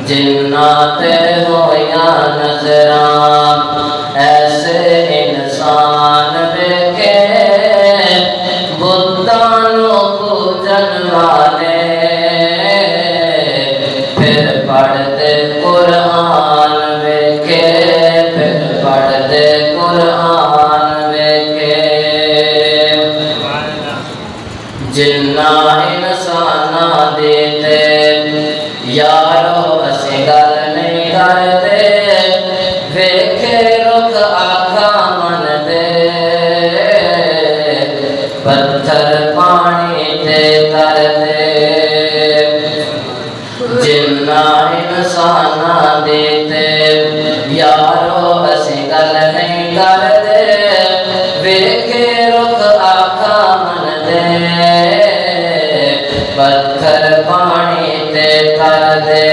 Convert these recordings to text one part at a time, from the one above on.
جنات ہو یا نظران ایسے انسان دیکھے بتانوں پوجن والے پھر پڑھتے قرآن دیکھے پھر پڑھتے قرآن دیکھے جنہ انسانہ دیتے یارو اسی گل نہیں کرتے ویکھے رخ آنکھاں من دے پتھر پانی تے کر دے جنہ انسانہ دیتے یارو اسی گل نہیں کرتے ویکھے رخ آنکھاں من دے پتھر پانی تے کر دے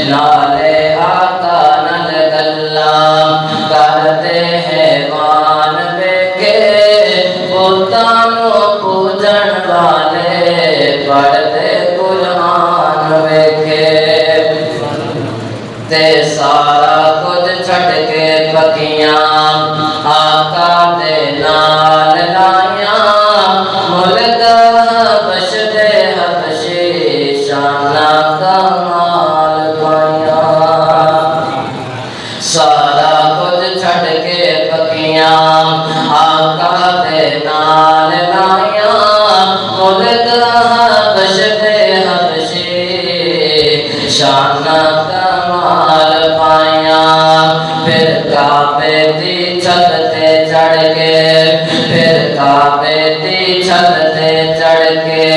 نالے آقا نل گلاں کرتے حیوان ویکھے بتانوں پوجن والے پڑھتے قرآن ویکھے تے سارا کچھ چھڈ کے پکیاں آقا دے نال لائیاں ملک حبش دے حبشی شانہ کمال پائیاں سارا کچھ چھڈ کے پکیاں آقا دے نال لائیاں ملک حبش دے حبشی شانہ کمال پائیاں پھر کعبے دی چھت تے چڑھ کے پھر کعبے دی چھت تے چڑھ کے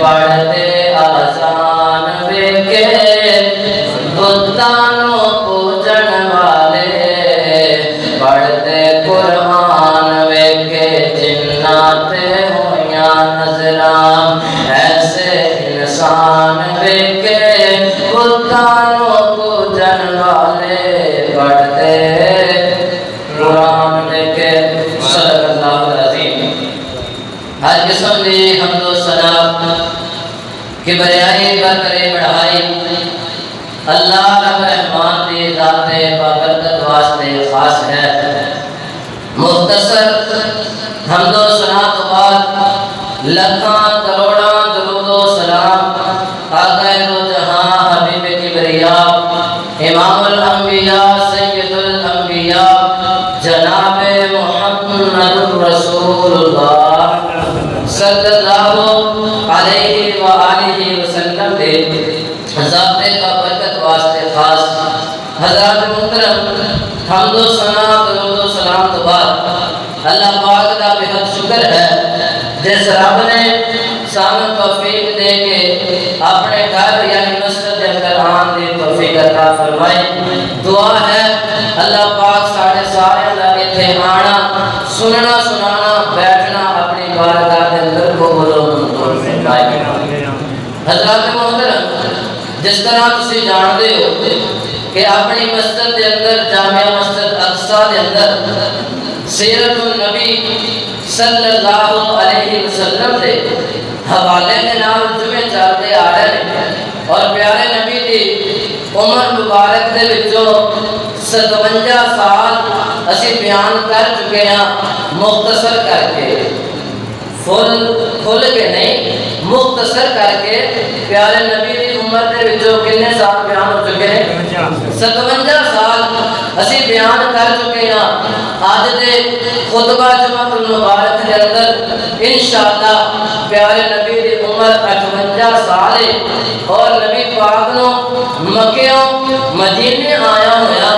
پڑھتے آذان ویکھے بتانوں پوجن والے پڑھتے قرآن ویکھے جنات ہویاں نظران ایسے انسان ویکھے بتانوں پوجن والے پڑھتے قرآن ویکھے صدق اللہ العظیم ہر قسم دی حمد و ثنا کبریائی برتری بڑھائی اللہ رب رحمان دی ذات بابرکت واسطے خاص ہے مختصر حمد و ثنا تو بعد لکھاں کروڑاں درود و سلام آقا دو جہاں حبیب کبریا امام الانبیاء سید الانبیاء جناب محمد رسول اللہ صلی اللہ علیہ وآلہ وسلم دے ذات کا برکت واسطے خاص حضرات محترم حمد و ثنا درود و سلام تو بعد اللہ پاک کا بہت شکر ہے جس رب نے سانو توفیق دے کے اپنے گھر یعنی مسجد کے اندر آن دی توفیق عطا فرمائی دعا ہے اللہ پاک ساڑھے سارے لگے تھے آنا سننا سنانا بیٹھنا اپنی بارگاہ کے اندر کو بولو حضرات محترم جس طرح تسی جان دے ہو کہ اپنی مسجد کے اندر جامعہ مسجد اقصی کے اندر سیرت النبی صلی اللہ علیہ وسلم دے حوالے کے نام جمعے چلتے آ رہے ہیں اور پیارے نبی دی عمر مبارک دے وچوں 57 سال اسی بیان کر چکے ہیں مختصر کر کے کھل کے نہیں مختصر کر کے پیارے نبی دی عمر دے وچوں کتنے سال بیان ہو چکے ہیں 57 سال اسی بیان کر چکے ہیں آج دے خطبہ جمعہ المبارک کے اندر انشاءاللہ پیارے نبی دی عمر 58 سال ہے اور نبی پاک نو مکیوں مدینے آیا ہویا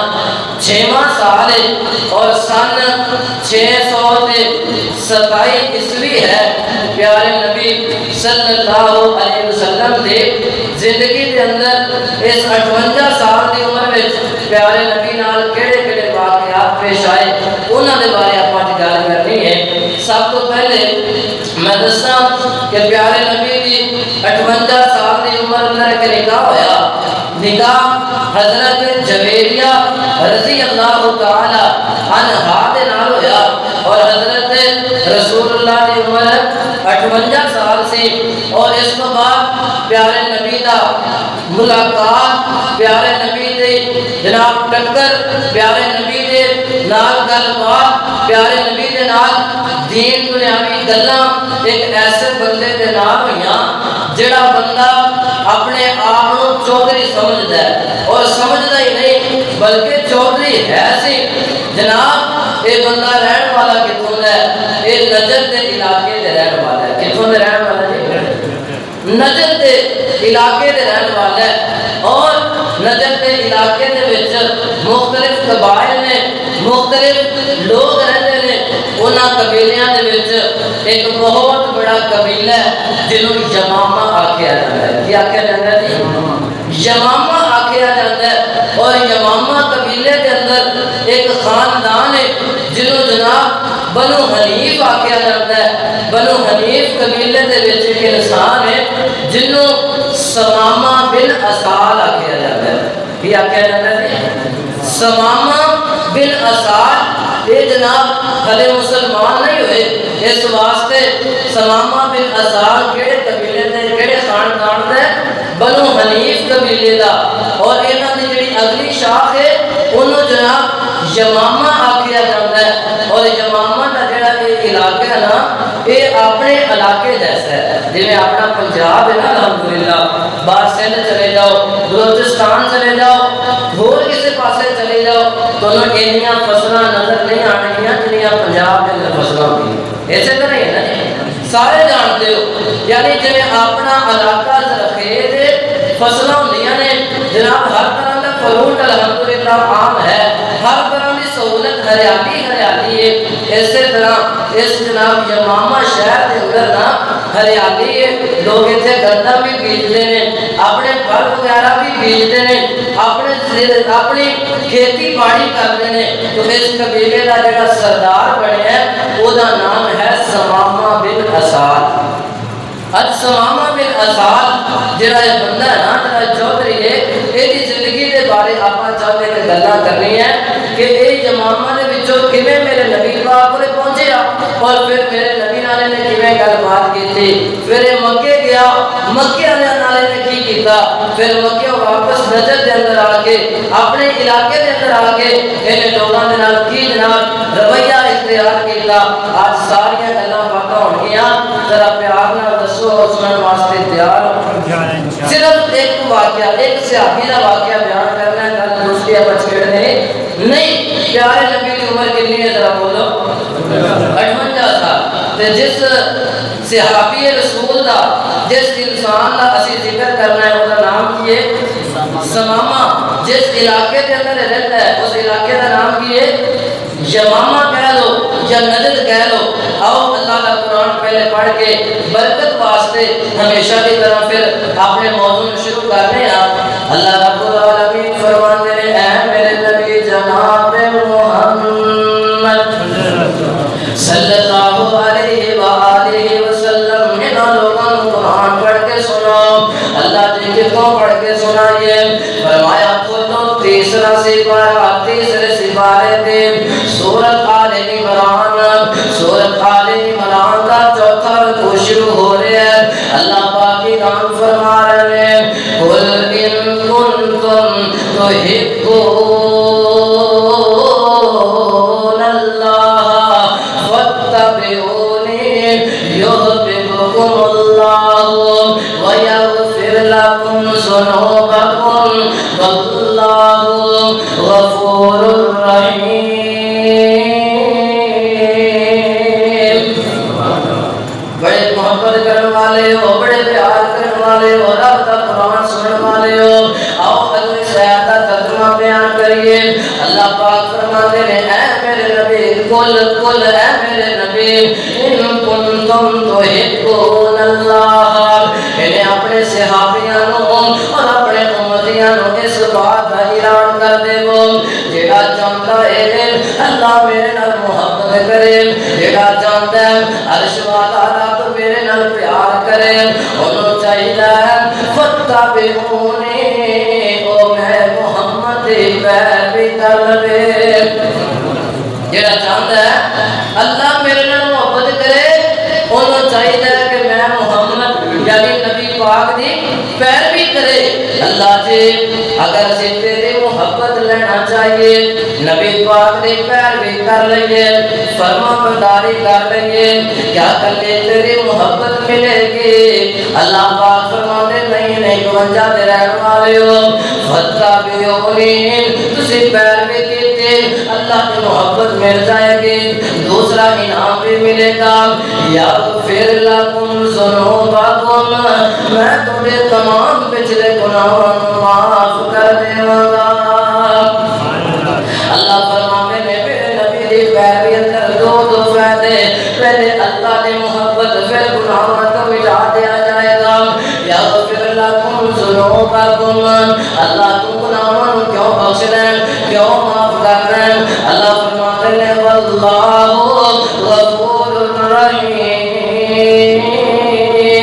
6واں سال ہے اور سن 627 عیسوی ہے پیارے نبی صلی اللہ علیہ وسلم دے زندگی دے اندر اس 58 سال دی عمر وچ پیارے نبی نال کیڑے کیڑے واقعات پیش آئے انہاں دے بارے آپاں گل کرنی ہے سب تو پہلے میں دساں کہ پیارے نبی دی 58 سال دی عمر اندر ایک نکاح ہویا نکاح حضرت جویریہ رضی اللہ تعالی عنہا دے نال ہویا اور حضرت رسول اللہ دی عمر 58 سال سے اور اس کے بعد پیارے نبی دا ملاقات، پیارے نبی دے جناب ٹکر، پیارے نبی دے نال گل بات، پیارے نبی دے نال دین دنیاوی گلاں ایک ایسے بندے دے نال ہویاں جڑا بندہ اپنے آپ کو چودھری سمجھدا ہے، اور سمجھدا ہی نہیں بلکہ چودھری ہے سی۔ جناب یہ بندہ رہن والا کتوں دا ہے؟ یہ نجد دے علاقے دے رہن والا ہے۔ کتوں دے رہن والا جی؟ نجد دے علاقے دے رہن والا ہے، اور نجد دے علاقے دے وچ مختلف قبائل نے، مختلف لوگ رہتے ہیں۔ انہاں قبیلیاں دے وچ ایک بہت بڑا قبیلہ ہے جنہوں یمامہ آکھیا جاتا ہے۔ کیا آکھیا جاتا ہے جی؟ یمامہ آکھیا جاتا ہے، اور یمامہ قبیلے کے اندر ایک خاندان ہے جنہوں جناب بنو حنیف آکھیا جاتا ہے۔ بنو حنیف قبیلے دے وچ ایک انسان ہے جنہوں سمامہ بن اسال آکھیا جاتا ہے۔ کی آکھیا جاتا ہے؟ سمامہ بن اسال۔ یہ جناب بھلے مسلمان نہیں ہوئے، اس واسطے سمامہ بن اسال کیڑے قبیلے دے، کیڑے خاندان دے؟ بنو حنیف قبیلے دا، اور انہاں دی جڑی اگلی شاخ ہے انہوں جناب یمامہ آکھیا جاتا ہے۔ اور یمامہ دا جڑا یہ علاقہ ہے نا، یہ اپنے علاقے جیسا ہے، جویں اپنا پنجاب ہے نا الحمدللہ، باہر سندھ چلے جاؤ، بلوچستان چلے جاؤ، اور کسی پاسے چلے جاؤ تو انہاں فصلاں نظر نہیں آنگیاں جنیاں پنجاب کے اندر فصلاں ہوئی۔ ایسے طرح ہی ہے نا، سارے جانتے ہو، یعنی جویں اپنا علاقہ زرخیز فصلاں ہوندیاں نے، جناب ہر طرح کا فروٹ الحمدللہ عام ہے، ہر طرح کی سہولت ہریالی ہریالی ہے۔ اسی طرح اس جناب یمامہ شہر کے اندر نا ہریالی ہے، لوگ اتنے گندہ بھی بیجتے ہیں، اپنے پھل وغیرہ بھی بیجتے ہیں، اپنی کھیتی باڑی کرتے ہیں۔ تو اس قبیلے کا جڑا سردار بنے ہے وہ دا نام ہے سمامہ بن اسال۔ اج سمامہ بن اسال جڑا یہ بندہ ہے نا، جڑا چودھری ہے، یہ زندگی دے بارے آپاں چاہتے کہ گلاں کرنی ہے کہ یہ یمامہ دے وچوں کیویں میرے نبی پاک کول پہنچیا، اور پھر میرے نبی نالے نے کیویں گل بات کیتی، پھر یہ مکے گیا، مکے والے نالے نے کی کیتا، پھر مکے واپس نجد دے اندر آ کے اپنے علاقے دے اندر آ کے ان لوگاں دے نال کی جناب رویہ اختیار کیتا۔ آج ساری گلاں باتاں ہون گیاں، ذرا پیار نال دسو اور سنن واسطے تیار ہو۔ صرف ایک واقعہ، ایک صحابی دا واقعہ بیان کرنا ہے، گل دوسری بچ نہیں۔ پیارے نبی کی عمر کتنی ہے ذرا بولو؟ 58 سال۔ تے جس صحابی رسول دا، جس انسان دا اسی ذکر کرنا ہے، وہ نام کی ہے سمامہ۔ جس علاقے کے اندر رہتا ہے اس علاقے کا نام کی ہے یمامہ کہہ لو یا نجد کہہ لو۔ آؤ اللہ کا قرآن پہلے پڑھ کے برکت واسطے ہمیشہ کی طرح پھر اپنے موضوع شروع کرنے ہیں۔ اللہ رب العالمین فرماتے ہیں، اے میرے نبی جناب محمد صلی اللہ علیہ وآلہ وسلم، انہاں لوگوں کو قرآن پڑھ کے سناؤ۔ اللہ جی کتوں پڑھ کے سنائیے؟ فرمایا کھولو تیسرا سپارہ، تیسرے سپارے دے سورۃ آل عمران، سورۃ آل عمران کا چوتھا رکوع شروع ہو رہا ہے۔ اللہ پاک قرآن فرما رہے ہیں، قل ان کنتم تحبون اللہ فاتبعونی یحببکم اللہ ویغفر لکم ذنوبکم واللہ غفور رحیم۔ بڑے محبت کرنے والے ہو، بڑے پیار کرنے والے ہو، رب کا قرآن سننے والے ہو، آؤ اگلے شاید کا ترجمہ بیان کریے۔ اللہ پاک فرماتے ہیں، اے میرے نبی قل اے میرے نبی ان کنتم تحبون اللہ، انہیں اپنے صحابیاں اور اپنے امتیاں اس بات کا اعلان کر دے وہ جڑا چاہتا ہے اللہ میرے نال محبت کرے، جڑا چاہتا ہے عرش والا رب میرے نال پیار کرے، انہوں چاہیے فتبعونی، او میں محمد پیروی کر لے۔ جڑا چاہتا ہے اللہ میرے نال محبت کرے، انہوں چاہیے کہ میں محمد یعنی نبی پاک دی کرے اللہ جی اگر سے تیری محبت لینا چاہیے نبی پاک نے پیروی کر لئیے فرما برداری کر لئیے کیا کر لئے تیری محبت ملے گی اللہ پاک فرما دے نہیں گونجا دے رہن والے ہو فترہ بیونین تسی پیروی کیتے اللہ کی محبت مل جائے گی دوسرا انعام بھی ملے گا یغفر لکم ذنوبکم میں تمہیں تمام پچھلے گناہوں معاف کر دے گا اللہ فرمانے میں میرے نبی دی پیروی اندر دو فائدے پہلے اللہ کی محبت پھر گناہوں کو مٹا دیا جائے گا یغفر لکم ذنوبکم اللہ تم گناہوں کیوں بخش دیں کیوں معاف کر دیں اللہ فرماتے ہیں واللہ غفور رحیم اے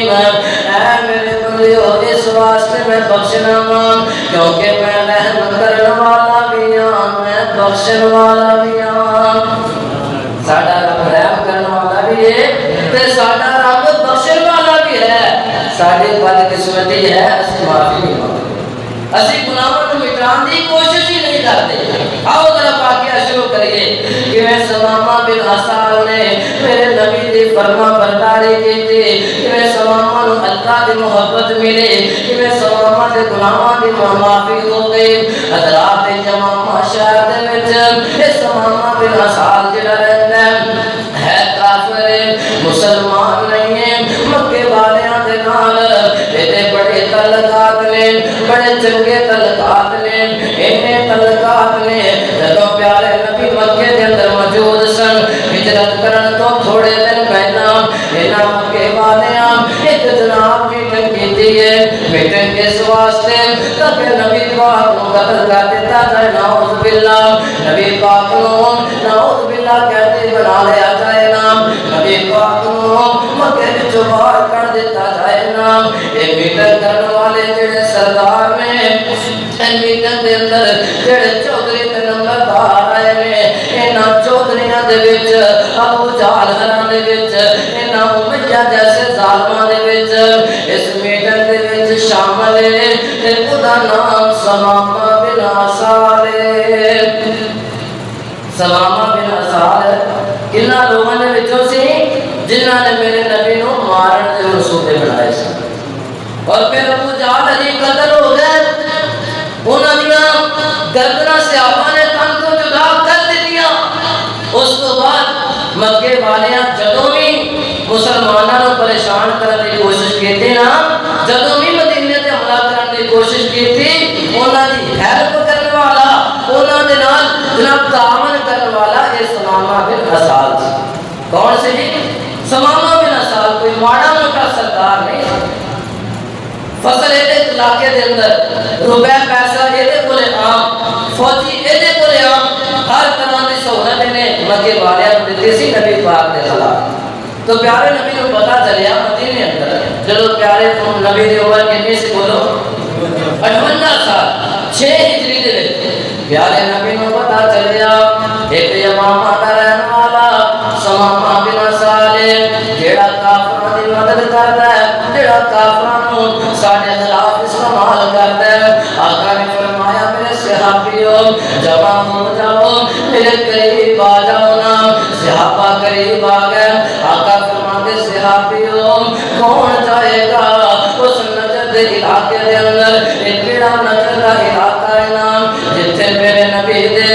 میرے بندیو اس واسطے میں بخشنا ماں کیونکہ میں رحم کرنے والا بھی ہوں میں بخشن والا بھی ہوں ساڈا رب رحم کرنے والا بھی ہے تے ساڈا رب بخشن والا بھی ہے ساڈی بدقسمتی ہے اس معافی نہیں مانگتے اسی گناہوں کو مٹان دی کوشش ہی نہیں کرتے آؤ ذرا واقعہ شروع کریے کہ میں سمامہ بن حسان نے میرے نبی دی فرما برداری کی تھی کہ میں سمامہ نو اللہ دی محبت ملے کہ میں سمامہ دے گناہوں دی معافی ہو گئی حضرات جمامہ شہر دے وچ اس سمامہ بن حسان جڑا رہتا ہے کافر مسلمان نہیں ہے مکے والیاں دے نال ایتے بڑے تعلقات نے بڑے چنگے تعلقات نے انہیں تعلقات نے جدوں پیارے نبی مکے دے اندر موجود سن ہجرت کرن تو تھوڑے دن پہلا انہاں مکے والیاں ایک جناب میٹنگ کیتی ہے میٹنگ کس واسطے تاکہ نبی پاک کو قتل کر دیتا جائے نعوذ باللہ نبی پاک کو نعوذ باللہ کہتے بنا لیا جائے نام نبی پاک کو مکے وچوں باہر کر دیتا جائے نام یہ میٹنگ کرنے والے جڑے سردار نے میٹنگ دے اندر جڑے چودھری تے نمبردار آئے نے انہاں چودھریاں دے وچ ابو جہل ہراں دے وچ انہاں امیہ جیسے ظالماں دے وچ اس میٹنگ دے وچ شامل ہے تے خدا نام سمامہ بن حسال سمامہ بن حسال کنہ لوگوں نے وچوں سی جنہاں نے میرے نبی نو مارن دے منصوبے بنائے سن اور پھر ابو جہل علی قتل ہو گئے انہاں دیاں گردناں صحابہ نے تن تو جدا کر دتیاں اس تو بعد مکے والیاں جدوں بھی مسلماناں نو پریشان کرنے کی کوشش کیتے نا جدوں بھی مدینے تے حملہ کرنے کی کوشش کیتی انہاں دی ہیلپ کرنے والا انہاں دے نال جناب تعاون کرنے والا اے سمامہ بن حسال کون سے جی سمامہ بن حسال کوئی ماڑا موٹا سردار نہیں فصل ایدے علاقے دے اندر روپے پیسہ ایدے کولے عام فوجی ایدے کولے عام ہر طرح دی سہولت نے مکے والیاں نو دتی سی نبی پاک دے خلاف تو پیارے نبی کو پتہ چلیا مدینے اندر جدوں پیارے نبی دی عمر کتنی سی بولو 58 سال 6 ہجری دے وچ پیارے نبی کو پتہ چلیا ایک یمامہ دا رہن والا سمامہ بن حسال جیڑا کافراں دی مدد کردا ہے جیڑا کافراں نو ساڈے خلاف استعمال کردا ہے آقا نے فرمایا میرے صحابیوں جمع ہو جاؤ میرے قریب آ جاؤ نا صحابہ قریب آ گئے آقا فرماتے صحابیوں کون جائے گا اس نجد علاقے دے اندر ایک کیڑا نجد دا علاقہ ہے نا جتھے میرے نبی دے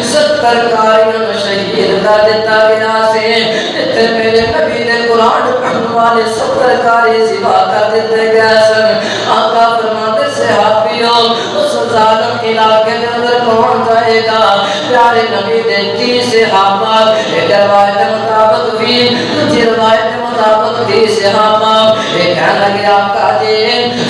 70 کاریاں شہید کر دیتا گیا سے جتھے میرے نبی دے قرآن پڑھنے والے 70 کاری ذبح کر دیتے گئے سن آقا فرماتے صحابیوں اس ظالم علاقے دے اندر کون جائے گا پیارے نبی دے 30 صحابہ ایک روایت مطابق بھی دوسری روایت مطابق 30 صحابہ ایک کہنے لگے آقا جی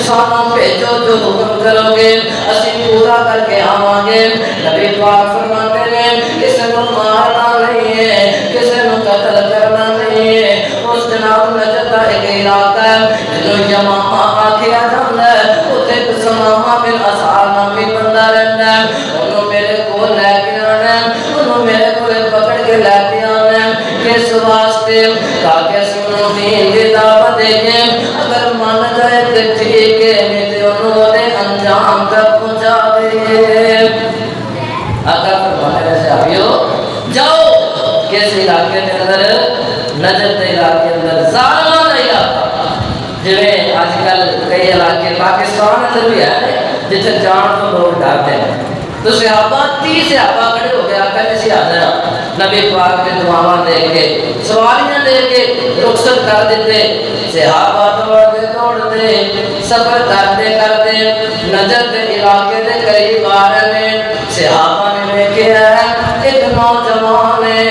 سانوں بھیجو جو حکم کرو گے اسی پورا کر کے آواں گے نبی پاک فرماتے ہیں کسی کو مارنا نہیں ہے کسی کو قتل کرنا نہیں ہے اس جناب نجد کا ایک علاقہ ہے جنہوں یمامہ آکھیا جاندہ ہے اتھے سمامہ بن حسال نامی بندہ رہتا ہے انہوں میرے کو لے کے آنا ہے انہوں میرے کو پکڑ کے لے کے آنا ہے کس واسطے تاکہ سنوں دین دی دعوت دے گے اگر مان جائے تو ٹھیک ہے نہیں تو انہوں آقا فرماتے ہیں صحابیو جاؤ کس علاقے کے اندر نجد کے علاقے کے اندر ظالمہ کا علاقہ جویں آج کل کئی علاقے پاکستان اندر بھی ہے جتنے جان تو لوگ ڈرتے ہیں تو صحابہ 30 صحابہ کھڑے ہو گئے آقا نے سیادنا نبی پاک کے دعاواں دے کے سواریاں دے کے رخصت کر دیتے صحابہ دوڑتے سفر کرتے نجد کے علاقے دے قریب آ رہے ہیں صحابہ نے دیکھا ایک نوجوان ہے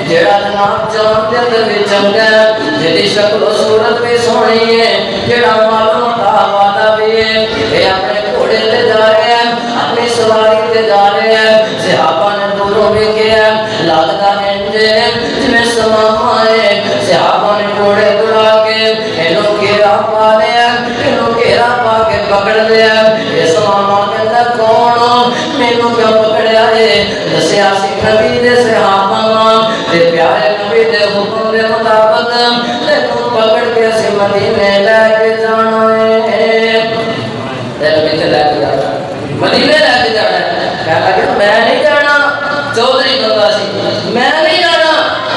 جڑا جناب جان دے اندر بھی چنگا ہے جہدی شکل و صورت بھی سونی ہے جڑا معلوم وعدہ بھی ہے یہ اپنے گھوڑے تے جا رہے ہیں اپنی سواری تے جا رہے ہیں صحابہ نے دوروں بھی کیا لگتا انجے جنہیں سماما ہے صحابہ نے گھوڑے دڑا کے انہوں گھیرا پا لیا انہوں گھیرا پا کے پکڑ لیا یہ سماما کہتا کون مینوں کیوں پکڑیا ہے دسیا سی نبی دے صحابہ تے پیارے نبی دے حکم دے مطابق تینوں پکڑ کے اسی مدینے لے کے جانا ہے نبی تے لے کے جانا مدینے لے کے جانا ہے کہتا کہ میں نہیں جانا چودھری بندہ سی میں نہیں جانا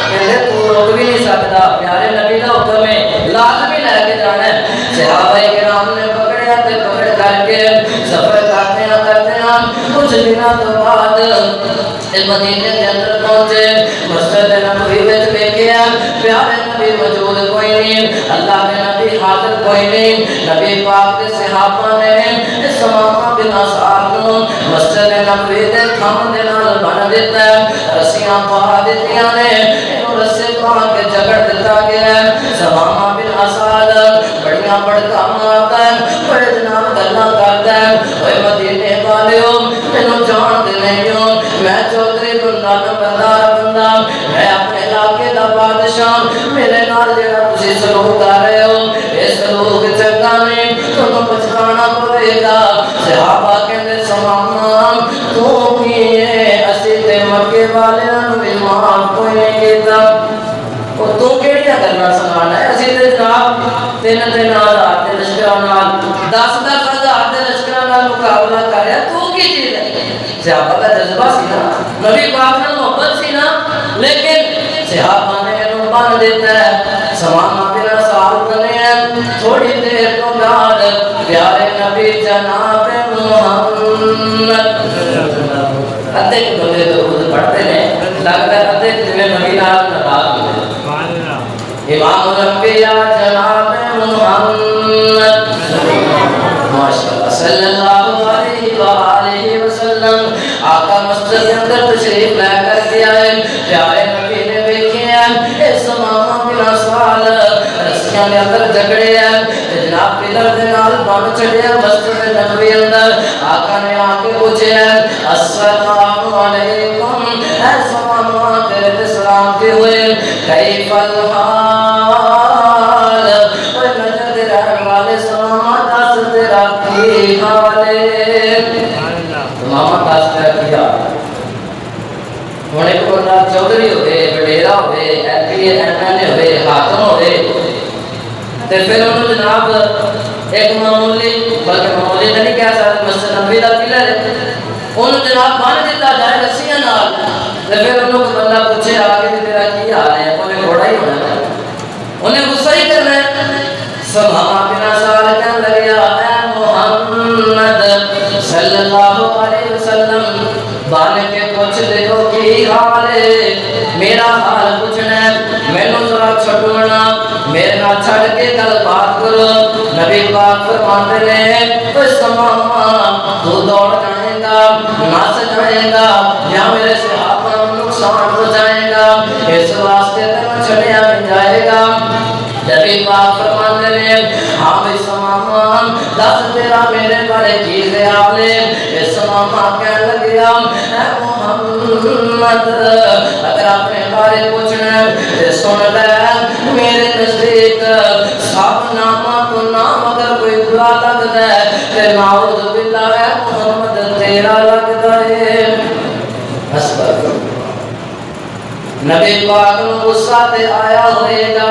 کہتے تو روک بھی نہیں سکتا پیارے نبی دا حکم ہے لازمی لے کے جانا ہے صحابہ کرام نے پکڑیا تے پکڑ کر کے سفر کرتے ہیں کچھ دنوں تو بعد مدینے کے اندر پہنچے مسجد نبوی وچ دیکھیا پیارے نبی موجود کوئی نہیں اللہ کے نبی حاضر کوئی نہیں نبی پاک کے صحابہ نے سماما بن اسعد کو مسجد نبوی دے تھم دے نال بن دیتا ہے رسیاں پا دتیاں نے انہوں رسے پا کے جگڑ دیتا گیا سماما بن اسعد بڑیاں بڑکا مارتا ہے بڑے جناب گلاں کرتا ہے اوے مدینے والیو مینوں جان دے نہیں ہو میں چودھری بندہ نمبردار بندہ میں اپنے علاقے دا بادشاہ میرے نال جڑا تسی سلوک کر رہے ہو اے سلوک چنگا نہیں تمہیں پچھتانا پڑے گا صحابہ کہندے سماما تو کیے اسی تے مکے والیاں نوں بھی معاف کوئی نہیں کیتا او تو کیڑیاں گلاں سنانا ہے اسی تے جناب 3,000 دے لشکراں نال 10,000 دے لشکراں نال مقابلہ کر رہا تو کی چیز ہے صحابہ کا جذبہ سی نا نبی پاک نے محبت سی نا لیکن صحابہ نے انہوں بن دیتا ہے سماما بن اسعد بنے ہیں تھوڑی دیر تو بعد پیارے نبی جناب محمد ادھے کے بندے درود پڑھتے ہیں لگتا ہے ادھے جنہیں نبی نال ناراض ہوئے امام الانبیاء جناب محمد ماشاءاللہ صلی اللہ علیہ وآلہ وسلم آقا مسجد کے اندر تشریف لے کر کے آئے پیارے نبی نے دیکھے ہیں اے سماما بن اسعد رسیاں کے اندر جھگڑے ہیں جناب پلر دے نال بن چڑھے ہیں مسجد نبوی اندر آقا نے آ کے پوچھے ہیں السلام علیکم اے سماما تیرے تے سلام کے ہوئے کیف الحال اوے نجد رہن والے سماما دس تیرا کی حال ہے ماما کاستا کیا ہونے کو بندہ چودھری ہوئے وڈیرا ہوئے ایم پی ایم این اے ہوئے حاکم ہوئے تے پھر انہوں جناب ایک معمولی بلکہ معمولی نہیں کہہ سکتے مسجد نبوی دا پلر ہے انہوں جناب بن دیتا جائے رسیاں نال تے پھر انہوں کو بندہ پوچھے آگے بھی تیرا کی حال ہے انہیں گھوڑا ہی ہونا ہے انہیں غصہ ہی کرنا ہے سماما بن اسعد کہنے لگیا اے محمد صلی اللہ علیہ وسلم بان کے پوچھ دے ہو کی حال ہے میرا حال پوچھنا ہے مینوں ذرا چھڈونا میرے نال چھڑ کے گل بات کرو نبی پاک فرماتے ہیں تو سماما تو دوڑ جائے گا ناچ جائے گا یا میرے صحابہ کو نقصان ہو جائے گا اس واسطے تم چھڑیا نہیں جائے گا نبی پاک فرماتے ہیں ہاں بھائی سماما دس تیرا میرے بارے کی خیال ہے اس سماما کہنے لگیا اے محمد اگر اپنے بارے پوچھنا ہے سن لے میرے نزدیک سب نامہ تو نام اگر کوئی برا لگتا ہے پھر نعوذ باللہ اے محمد تیرا لگتا ہے نبی پاک کو غصہ تے آیا ہوئے گا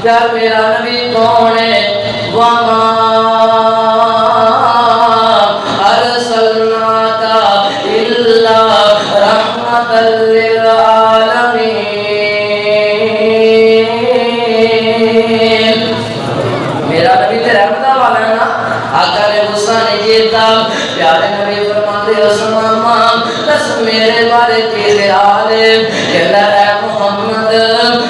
پیار میرا نبی کون ہے وما ارسلنا پیارے نبی فرماتے ہو سماما بس میرے بارے کی خیال ہے کہتا ہے محمد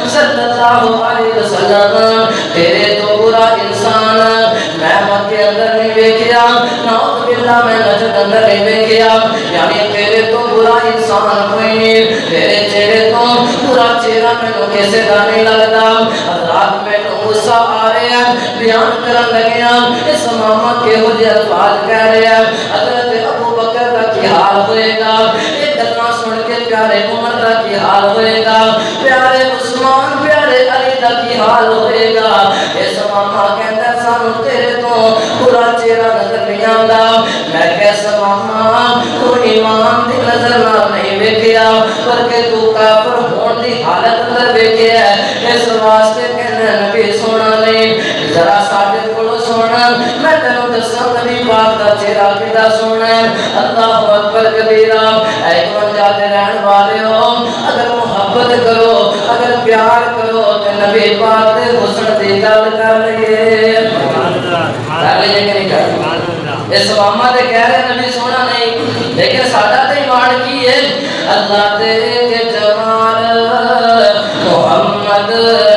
صلی اللہ علیہ وسلم تیرے تو برا انسان میں مکے اندر نہیں دیکھیا نعوذ باللہ میں نجد اندر نہیں دیکھیا یعنی تیرے تو برا انسان کوئی نہیں تیرے چہرے تو برا چہرہ میں تو کیسے کا نہیں لگتا حضرات میں تو غصہ آ رہے ہیں بیان کرن لگے ہیں اس ماما کے ہو جی الفاظ کہہ رہے ہیں حضرت ابو بکر کا کی حال ہوئے گا ایک گلنا سن کے پیارے عمر کا کی حال ہوئے گا پیارے عثمان پیارے علی کا کی حال ہوئے گا اس ماما کہتا سانو تیرے تو برا چہرہ نظر نہیں آندا میں کیسا ماما تو ایمان دی نظر نہ نہیں دیکھیا بلکہ تو کافر ہون دی حالت اندر دیکھیا ہے اس واسطے کہنا نبی سونا نہیں ذرا ساڈے کولو سونا میں تینوں دساں نبی پاک دا چہرہ کیدا سونا ہے اللہ اکبر کبیرہ اے کون جاتے رہن والے ہو اگر محبت کرو اگر پیار کرو تو نبی پاک دے حسن دی گل کر لئیے کر لئیے کہ نہیں کر اس ماما دے کہہ رہے نبی سونا نہیں لیکن سادہ تے ایمان کی ہے اللہ دے کے جمال محمد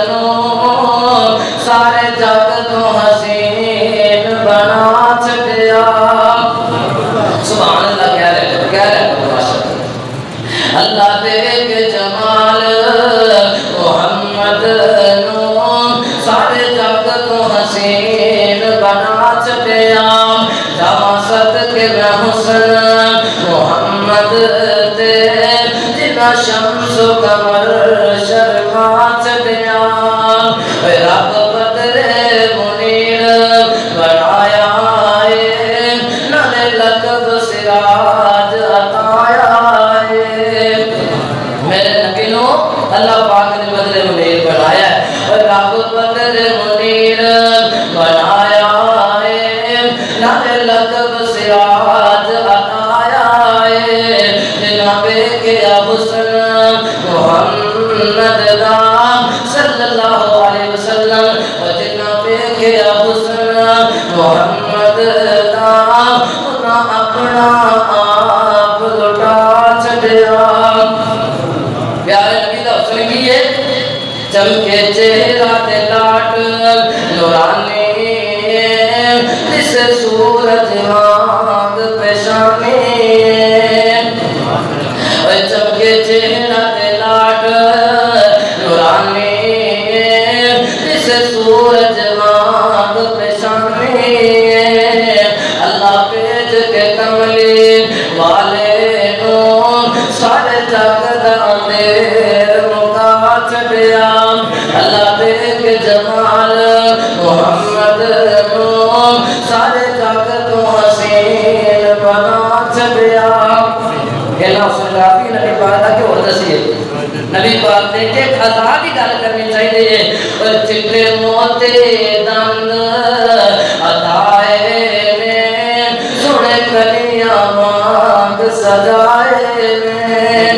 نو سارے جگ تو حسین بنا چھڑیا سبحان اللہ کہہ رہے اللہ دے کے جمال محمد نو سارے جگ تو حسین بنا چھڑیا دماست کے حسن محمد تے جنا شمس و قمر شرما چھڑیا رب بدر منیر بنایا ہے نالے لقب سراج عطایا ہے میرے نبی نو اللہ پاک نے بدر منیر بنایا ہے اور رب بدر منیر بنایا ہے نالے لقب سراج عطایا ہے جناب کے حسن محمد دا صلی اللہ علیہ وسلم و جناب کے حسن محمد دا انہاں اپنا آپ لٹا چھڑیا پیارے نبی دا حسن کی ہے چمکے چہرہ تے لاٹ نورانی جس سورج مانگ پیشانی چمکے چہرہ تے لاٹ نورانی جس سورج مانگ پیشانی اللہ پیج کے کملی والے نو سارے جگ دا اندھیر مکا چھڑیا اللہ پیج کے جمال محمد نو سارے جگ تو حسین بنا چھڑیا کہنا حسن کافی نبی پاک دا کہ اور دسیے نبی پاک نے کہ خدا کی گل کرنی چاہیے اور چٹے موتے دند عطائے میں سنے کلیاں مانگ سجائے میں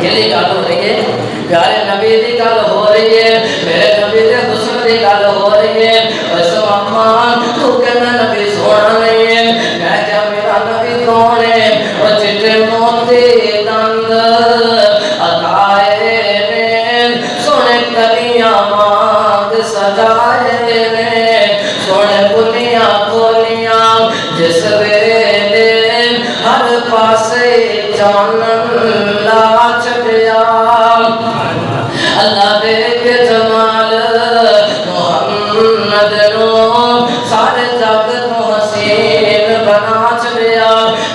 یہ گل ہو رہی ہے پیارے نبی دی گل ہو رہی ہے میرے نبی دے حسن دی گل ہو رہی ہے بس امان تو کہنا نبی سونا نہیں ہے میں کیا میرا نبی کون ہے اور چٹے موتے دند عطائے میں سونے کلیاں مانگ سجائے میں سونے بلیاں کھولیاں جس ویلے ہر پاسے چانن لا چھڑیا اللہ دے کے جمال محمد نو سارے جگ تو حسین بنا چھڑیا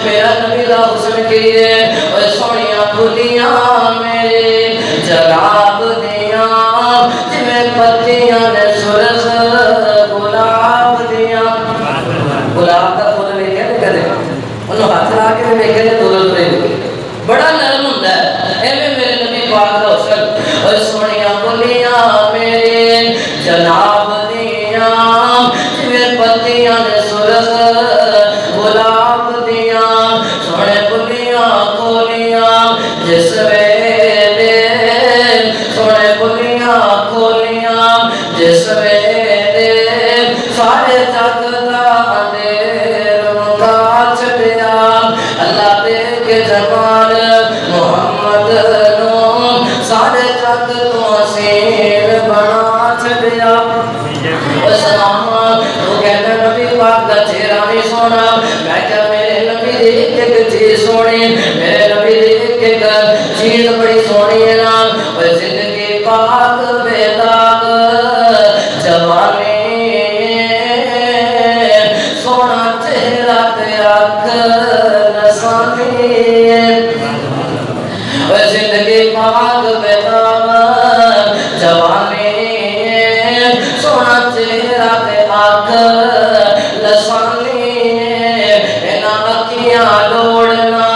میرا نبی دا حسن کیے اور سونیاں بھلیاں میرے جناب دیاں جویں پتیاں نے سرخ گلاب دیاں گلاب دا پھول ویکھے تے کدے انہوں ہاتھ لا کے ویکھے تے دور دور بڑا نرم ہوندا ہے ایویں میرے نبی پاک دا حسن اور سونیاں بھلیاں میرے جناب دیاں جویں پتیاں نے سرخ گلاب دیاں سونے بلیاں کھولیاں جس ویلے سونے بلیاں کھولیاں جس ویلے سارے جگ دا اندھیر مکا دی ایک چیز سونی میرے نبی دی ایک چیز بڑی سونی ہے نا زندگی پاک بے داغ جوانی سونا چہرہ تے اکھ نسانی زندگی پاک بے داغ جوانی سونا چہرہ تے اکھ لسانی اینا اکھیاں دوڑنا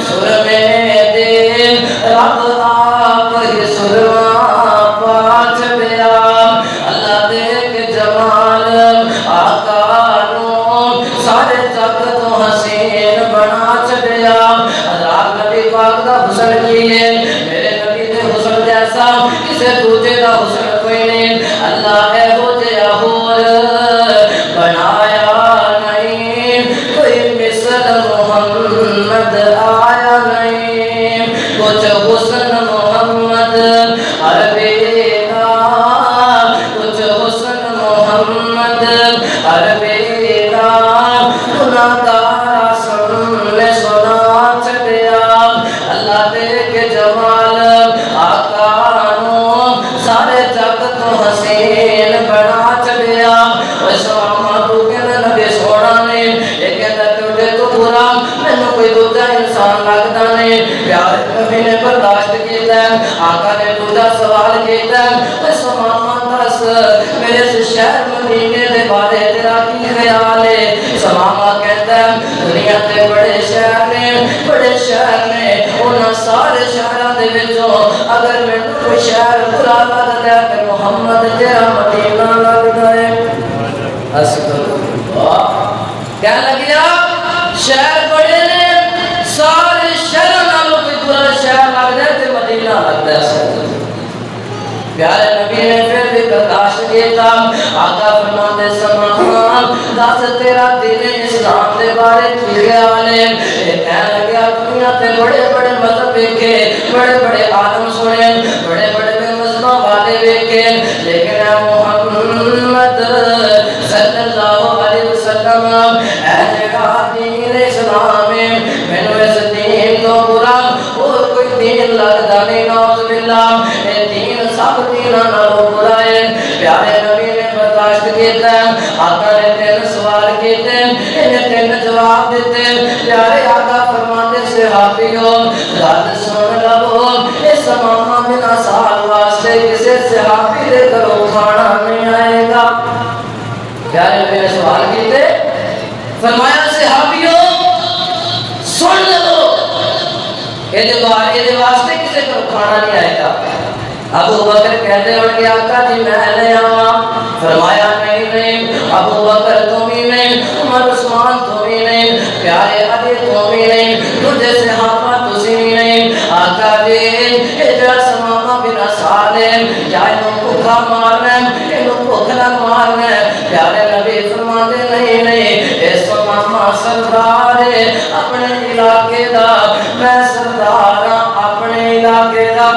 سرمے دے رب آپ ہی سرما پاچ دیا اللہ دیکھ جمال آقا نو سارے جگ تو حسین بنا چڑیا حضرات نبی پاک دا حسن کیے میرے نبی دے حسن جیسا کسے دوجے دا حسن کوئی نہیں اللہ ہے ہو جیا ہور بنایا نہیں کوئی مثل محمد آیا نہیں کچھ حسن محمد عربی کا کچھ حسن محمد عربی کا گناہگار سن نے سنا چڑیا اللہ دیکھ جمال آقا نو سارے جگ تو حسین بنا چڑیا وسلام تو کہنا نبی سونا نے یہ کہتا تجھے تو برا مینوں کوئی دوجا انسان لگدا نہیں پیار نبی نے برداشت کیتا آقا نے دوجا سوال کیتا وسلام دس میرے اس شہر مدینے دے بارے تیرا کی خیال ہے سماما کہتا دنیا تے بڑے شہر نے انہاں سارے شہراں دے وچوں اگر مینوں کوئی شہر برا لگدا ہے تے محمد تیرا مدینہ لگدا ہے کہنے لگیا شہر بڑے نے سارے شہراں نالوں کوئی برا شہر لگدا ہے تے مدینہ لگدا ہے پیارے نبی نے پھر بھی برداشت کیتا آقا فرماتے سمان دس تیرا دین اسلام دے بارے کی خیال ہے کہنے لگا دنیا تے بڑے بڑے مذہب دیکھے بڑے بڑے عالم سنے بڑے بڑے بے مذہباں والے دیکھے لیکن اے محمد صلی اللہ علیہ وسلم اے جگہ دین اسلام مینوں اس دین تو برا اور کوئی دین لگدا نہیں نعوذ باللہ اے دین سب دیناں نالوں برا ہے پیارے نبی نے برداشت کیتا آقا نے تین سوال کیتے انہیں تین جواب دیتے پیارے آقا فرماتے صحابیوں گل سن لو اس ماما بنا سال واسطے کسی صحابی دے گھروں کھانا نہیں آئے گا پیارے نبی نے سوال کیتے فرمایا صحابیوں سن لو یہ واسطے کسی گھروں کھانا نہیں آئے گا ابو بکر کہتے ہیں کہ آقا جی میں لے آواں فرمایا نہیں ابو بکر تم ہی نہیں عمر عثمان تم ہی نہیں پیارے علی تم ہی نہیں تجھے صحابہ تسی ہی نہیں آقا جی یہ جڑا سماما بنا سالم یا انہوں بھوکا مارنا انہوں بھوک نہ مارنا پیارے نبی فرماتے نہیں اے سماما سردار اپنے علاقے دا میں سردار اپنے علاقے دا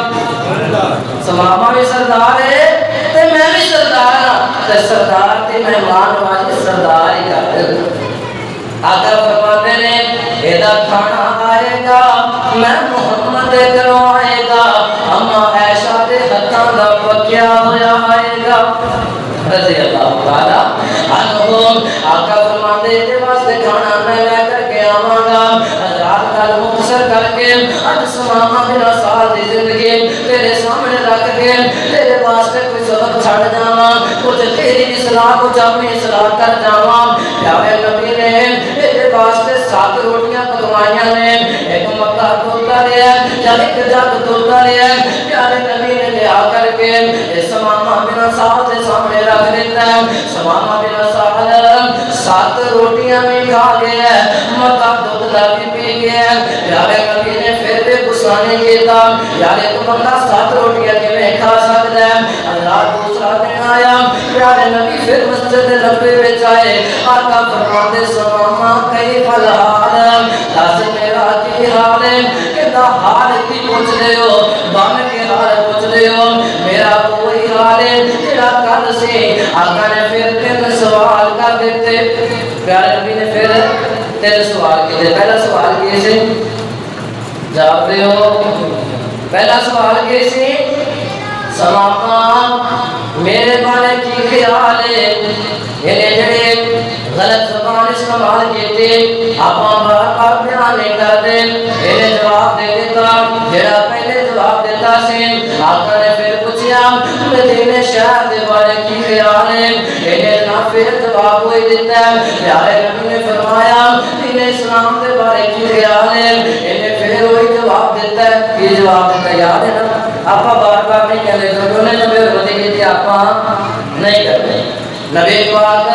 سماما بھی سردار ہے تے میں بھی سردار ہاں تے سردار تے مہمان والی سردار ہی کرتے آقا فرماتے نے ایدہ کھانا آئے گا میں محمد کروں آئے گا اما عائشہ دے ہتھاں دا پکیا ہویا آئے گا رضی اللہ تعالیٰ عنہم آقا فرماتے دے واسطے کھانا میں لے کر کے آواں گا حضرات کا مختصر کر کے اج سماما بنا سال دی زندگی تیرے سامنے رکھ کے تیرے واسطے کوئی سبق چھڑ جاواں کچھ تیری اصلاح کچھ اپنی اصلاح کر جاواں پیارے نبی نے میرے واسطے 7 روٹیاں پکوائیاں نے ایک مکہ دھوتا رہا یا ایک جگ دھوتا رہا پیارے نبی نے لے آ کر کے سماما بنا سال کے سامنے رکھ دیتا ہے سماما بنا سال 7 روٹیاں بھی کھا گیا مکہ دھوتا بھی پی گیا پیارے نبی نے پھر بھی غصہ نہیں کیتا یارے تو بندہ 7 روٹیاں کیویں کھا سکتا ہے اللہ دوسرا دن آیا پیارے نبی پھر مسجد نبوی وچ آئے آقا فرماتے سماما کیف الحال دس میرا کی حال ہے کہتا حال کی پوچھ رہے ہو بن کے حال پوچھ رہے ہو میرا کوئی حال ہے تیرا کل سے آقا نے پھر 3 سوال کر دیتے پیارے نبی نے پھر تین سوال کیتے. پہلا سوال کی سی جواب دیو. پہلا سوال کی سی سماما میرے بارے کی خیال ہے. انہیں جڑے غلط زبان استعمال کیتے آپ بار بار بیان نہیں کرتے. انہیں جواب دے دیتا جڑا پہلے جواب دیتا سی. آقا نے پھر پوچھا مدینے شہر دے بارے کی خیال ہے. انہیں نہ پھر جواب کوئی دیتا ہے. پیارے نبی نے فرمایا دین اسلام دے بارے کی خیال ہے. انہیں پھر وہی جواب دیتا ہے. یہ جواب دیتا یاد ہے نا. آپ بار بار نہیں کہتے جو نے نبی روتے کی تھی آپ نہیں کرتے. نبی پاک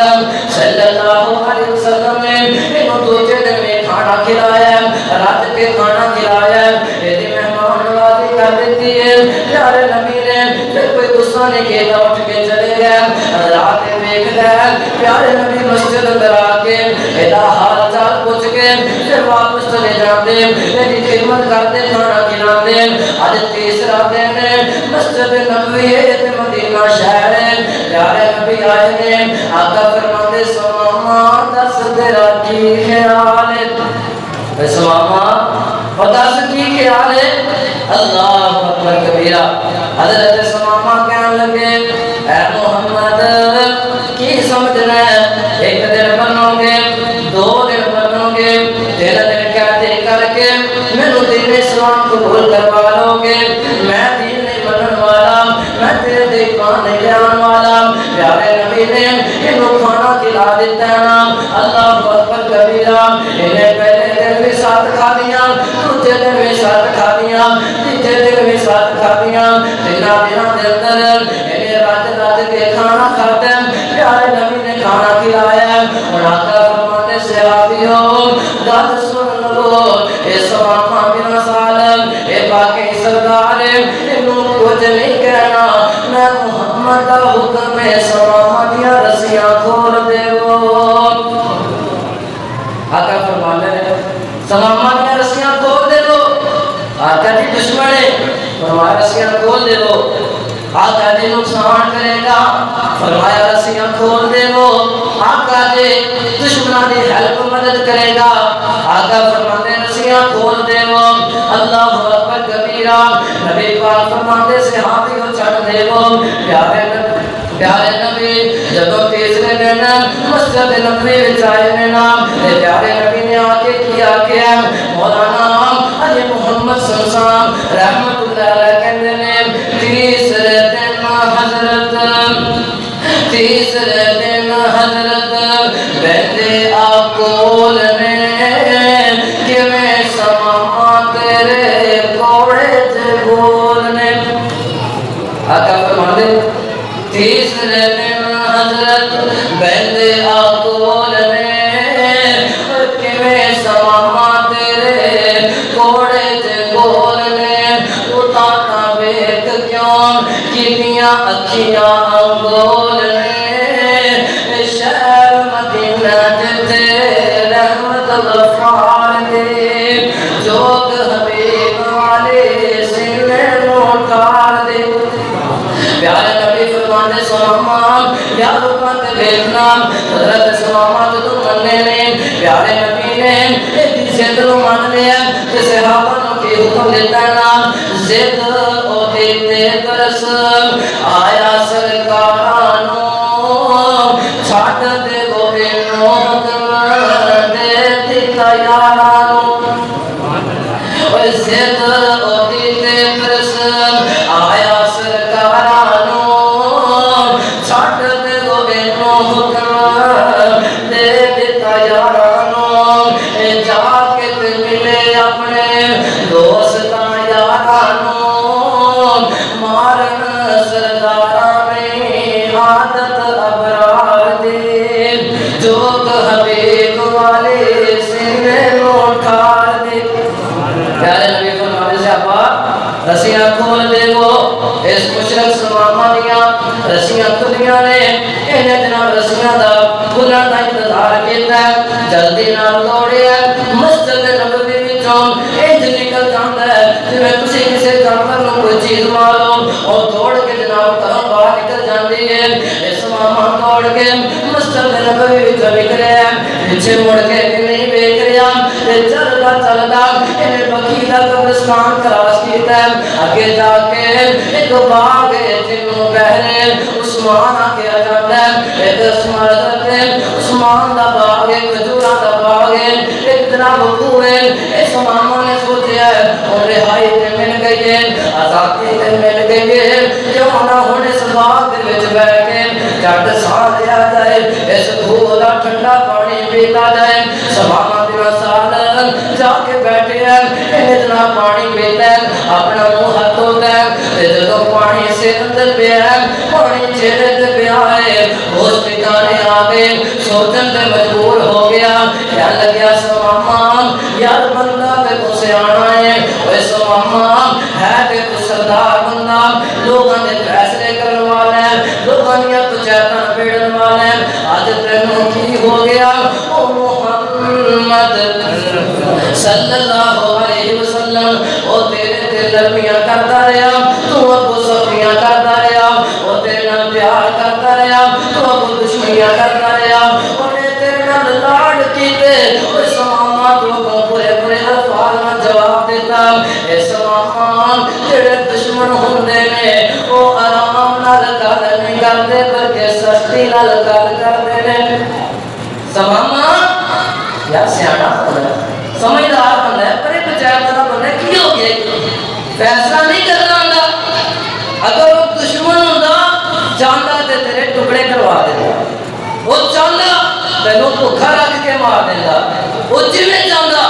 صلی اللہ علیہ وسلم نے انہوں دوسرے دن میں کھانا کھلایا, رات کے کھانا کھلایا, ایسی مہمان نوازی کر دیتی ہے. پیارے نبی نے پھر کوئی غصہ نہیں کیا, اٹھ کے چلے گئے. رات میں دیکھ گئے پیارے نبی مسجد اندر آ کے ادا حال چال پوچھ کے پھر واپس چلے جاتے. میری خدمت کرتے کھانا کھلاتے. آج تیسرا دن مسجد نبوی ہے مدینہ شہر ہے. پیارے نبی آئے نے آقا فرماتے سماما دس تیرا کی خیال ہے. سماما دس کی خیال ہے. اللہ اکبر کبیرہ. حضرت سماما کہنے لگے اے محمد کی سمجھنا ہے؟ ایک دن بنو گے, 2 دن بنو گے, 3 دن کہتے کر کے میں دین اسلام قبول کروا لو گے. میں دین نہیں بننے والا, میں تیرے دیکھان نہیں جان والا. پیارے نبی نے انہوں کھانا کھلا دیتا ہے نا. اللہ اکبر کبیرہ. انہیں پہلے دن بھی ساتھ کھا دیا, دوسرے دن بھی ساتھ کھا دیا, تیسرے دن بھی ساتھ کھا دیا. 3 دنوں کے اندر انہیں رات کے کھانا کھاتے ہیں. پیارے نبی نے کھانا کھلایا. اور آقا فرماتے صحابیوں داد سن لو, اے سماما بن سالم اے باقی سردار انہوں کچھ نہیں کہنا. میں محمد کا حکم ہے سماما دیا رسیاں کھول دے وہ. آقا فرماتے ہیں سماما دیا رسیاں کھول دے وہ. آقا جی دشمن ہے, فرمایا رسیاں کھول دے وہ. آقا جی نقصان کرے گا, فرمایا رسیاں کھول دے وہ. آقا جی دشمنوں کی ہیلپ مدد کرے گا, آقا فرماتے رسیاں کھول دے وہ. اللہ اکبر کبیرہ. نبی پاک فرماتے صحابیوں چھڑ دے وہ. پیارے نبی جب تیسرے دن مسجد نبوی وچ آئے نے نام پیارے نبی نے آ کے کیا مولانا علی محمد صلی اللہ علیہ وسلم رحمت اللہ علیہ کہندے نے تیسرے دن حضرت بیٹھے آکول نے کہ میں سماما تیرے کوڑے سے بولنے. آقا فرماتے تیسرے دن حضرت بیٹھے آکول نے کہ میں سماما تیرے کوڑے سے بولنے. اتانا بیت کیوں کتنیاں اکھیاں انگول نے شہر مدینہ جتے رحمت غفار دے جوگ حبیب والے سینے موٹار دے. پیارے نبی فرماتے سماما یا رکمت بیتنا. حضرت سماما تو مننے نے پیارے نبی نے زد رو مان لیا کہ صحابہ کی حکم دیتا نا زد او دیتے ترس آیا سرکارانو چھاٹ دے گو انہوں دیتی تیارانو. اور زد او دیتے ترس آیا سرکارانو چھاٹ دے گو انہوں دیتی تیارانو. جا کے ملے اپنے دوستاں یارانو مارن سرداران میں عادت ابرار دے جوگ حبیب والے سینے اٹھار دے. پیارے نبی فرماتے سے آپ رسیاں کھول دے وہ. اس مشرک سماما دیا رسیاں کھلیاں نے. انہیں جناب رسیاں دا کھلن دا انتظار کیتا ہے. جلدی نال دوڑے مسجد نبوی وچوں انج نکل جاندا ہے جویں تسی کسے جانور نوں کوئی چیز مارو اور دوڑ کے جناب گھروں باہر نکل جاندی ہے. اس ماما دوڑ کے مسجد نبوی وچوں نکلے پیچھے مڑ کے نہیں ویکھ چلدا چلدا انہیں بقی دا قبرستان کراس کیتا ہے اگے جا کے ایک باغ ہے جنوں بہرے عثمان آکے جاندا ہے ایک عثمان دا باغ ہے کھجوراں دا باغ ہے ایک جناب ابو ہے اس ماما نے سوچیا ہے اور رہائی تے مل گئی ہے آزادی تے مل گئی ہے جو نہ ہونے اس باغ دے وچ بیٹھ کے جٹ ساں لیا جائے اس گھولا ٹھنڈا پانی پیتا جائے سماما دن سال جا کے بیٹھے ہیں اتنا پانی پیتا ہے اپنا منہ ہاتھ ہوتا ہے جب پانی سے اندر پہ ہے پانی چہرے تے پہ آئے ہوش ٹھکانے آ گئے سوچن تے مجبور ہو گیا کیا لگیا سماما یار بندہ تے کو سے آنا ہے وہ سماما ہے تے کو سردار بندہ لوگوں نے فیصلے کرنے والا ہے لوگوں نے تو چیتن پیڑن والا ہے آج تینوں کی ہو گیا او محمد صلی اللہ علیہ وسلم او تیرے تے نرمیاں کرتا رہا تو ابو صفیاں کرتا رہا او تیرے نال پیار کرتا رہا تو ابو دشمنیاں کرتا رہا انہیں تیرے نال لاڈ کیتے او سماما تو ابو پورے پورے الفاظ میں جواب دیتا اے سماما تیرے دشمن ہوندے نے او آرام نال گل نہیں کرتے بلکہ سختی نال گل کرتے نے سماما یا سیانا بندہ سمجھدار بندہ ہے پر ایک پنچایت کا بندہ کی ہو گیا فیصلہ نہیں کرنا آندا اگر وہ دشمن ہوندا جاندا تے تیرے ٹکڑے کروا دیندا وہ چاہندا تینوں بھوکا رکھ کے مار دیندا وہ جویں چاہندا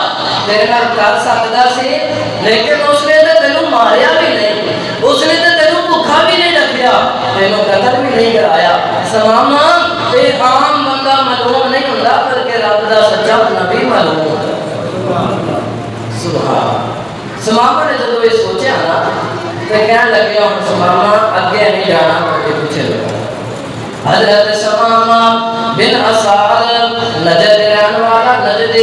تیرے نال کر سکدا سی لیکن اس نے تے تینوں ماریا بھی نہیں اس نے تے تینوں بھوکا بھی نہیں رکھیا تینوں قتل بھی نہیں کرایا سماما اے عام بندہ معلوم نہیں ہوندا بلکہ رب دا سچا نبی معلوم ہوندا سبحان سماما نے جب یہ سوچا نا تو کہنے لگے ہوں سماما اگے نہیں جانا بلکہ پیچھے لگا حضرت سماما بن اسال نجد رہنے والا نجد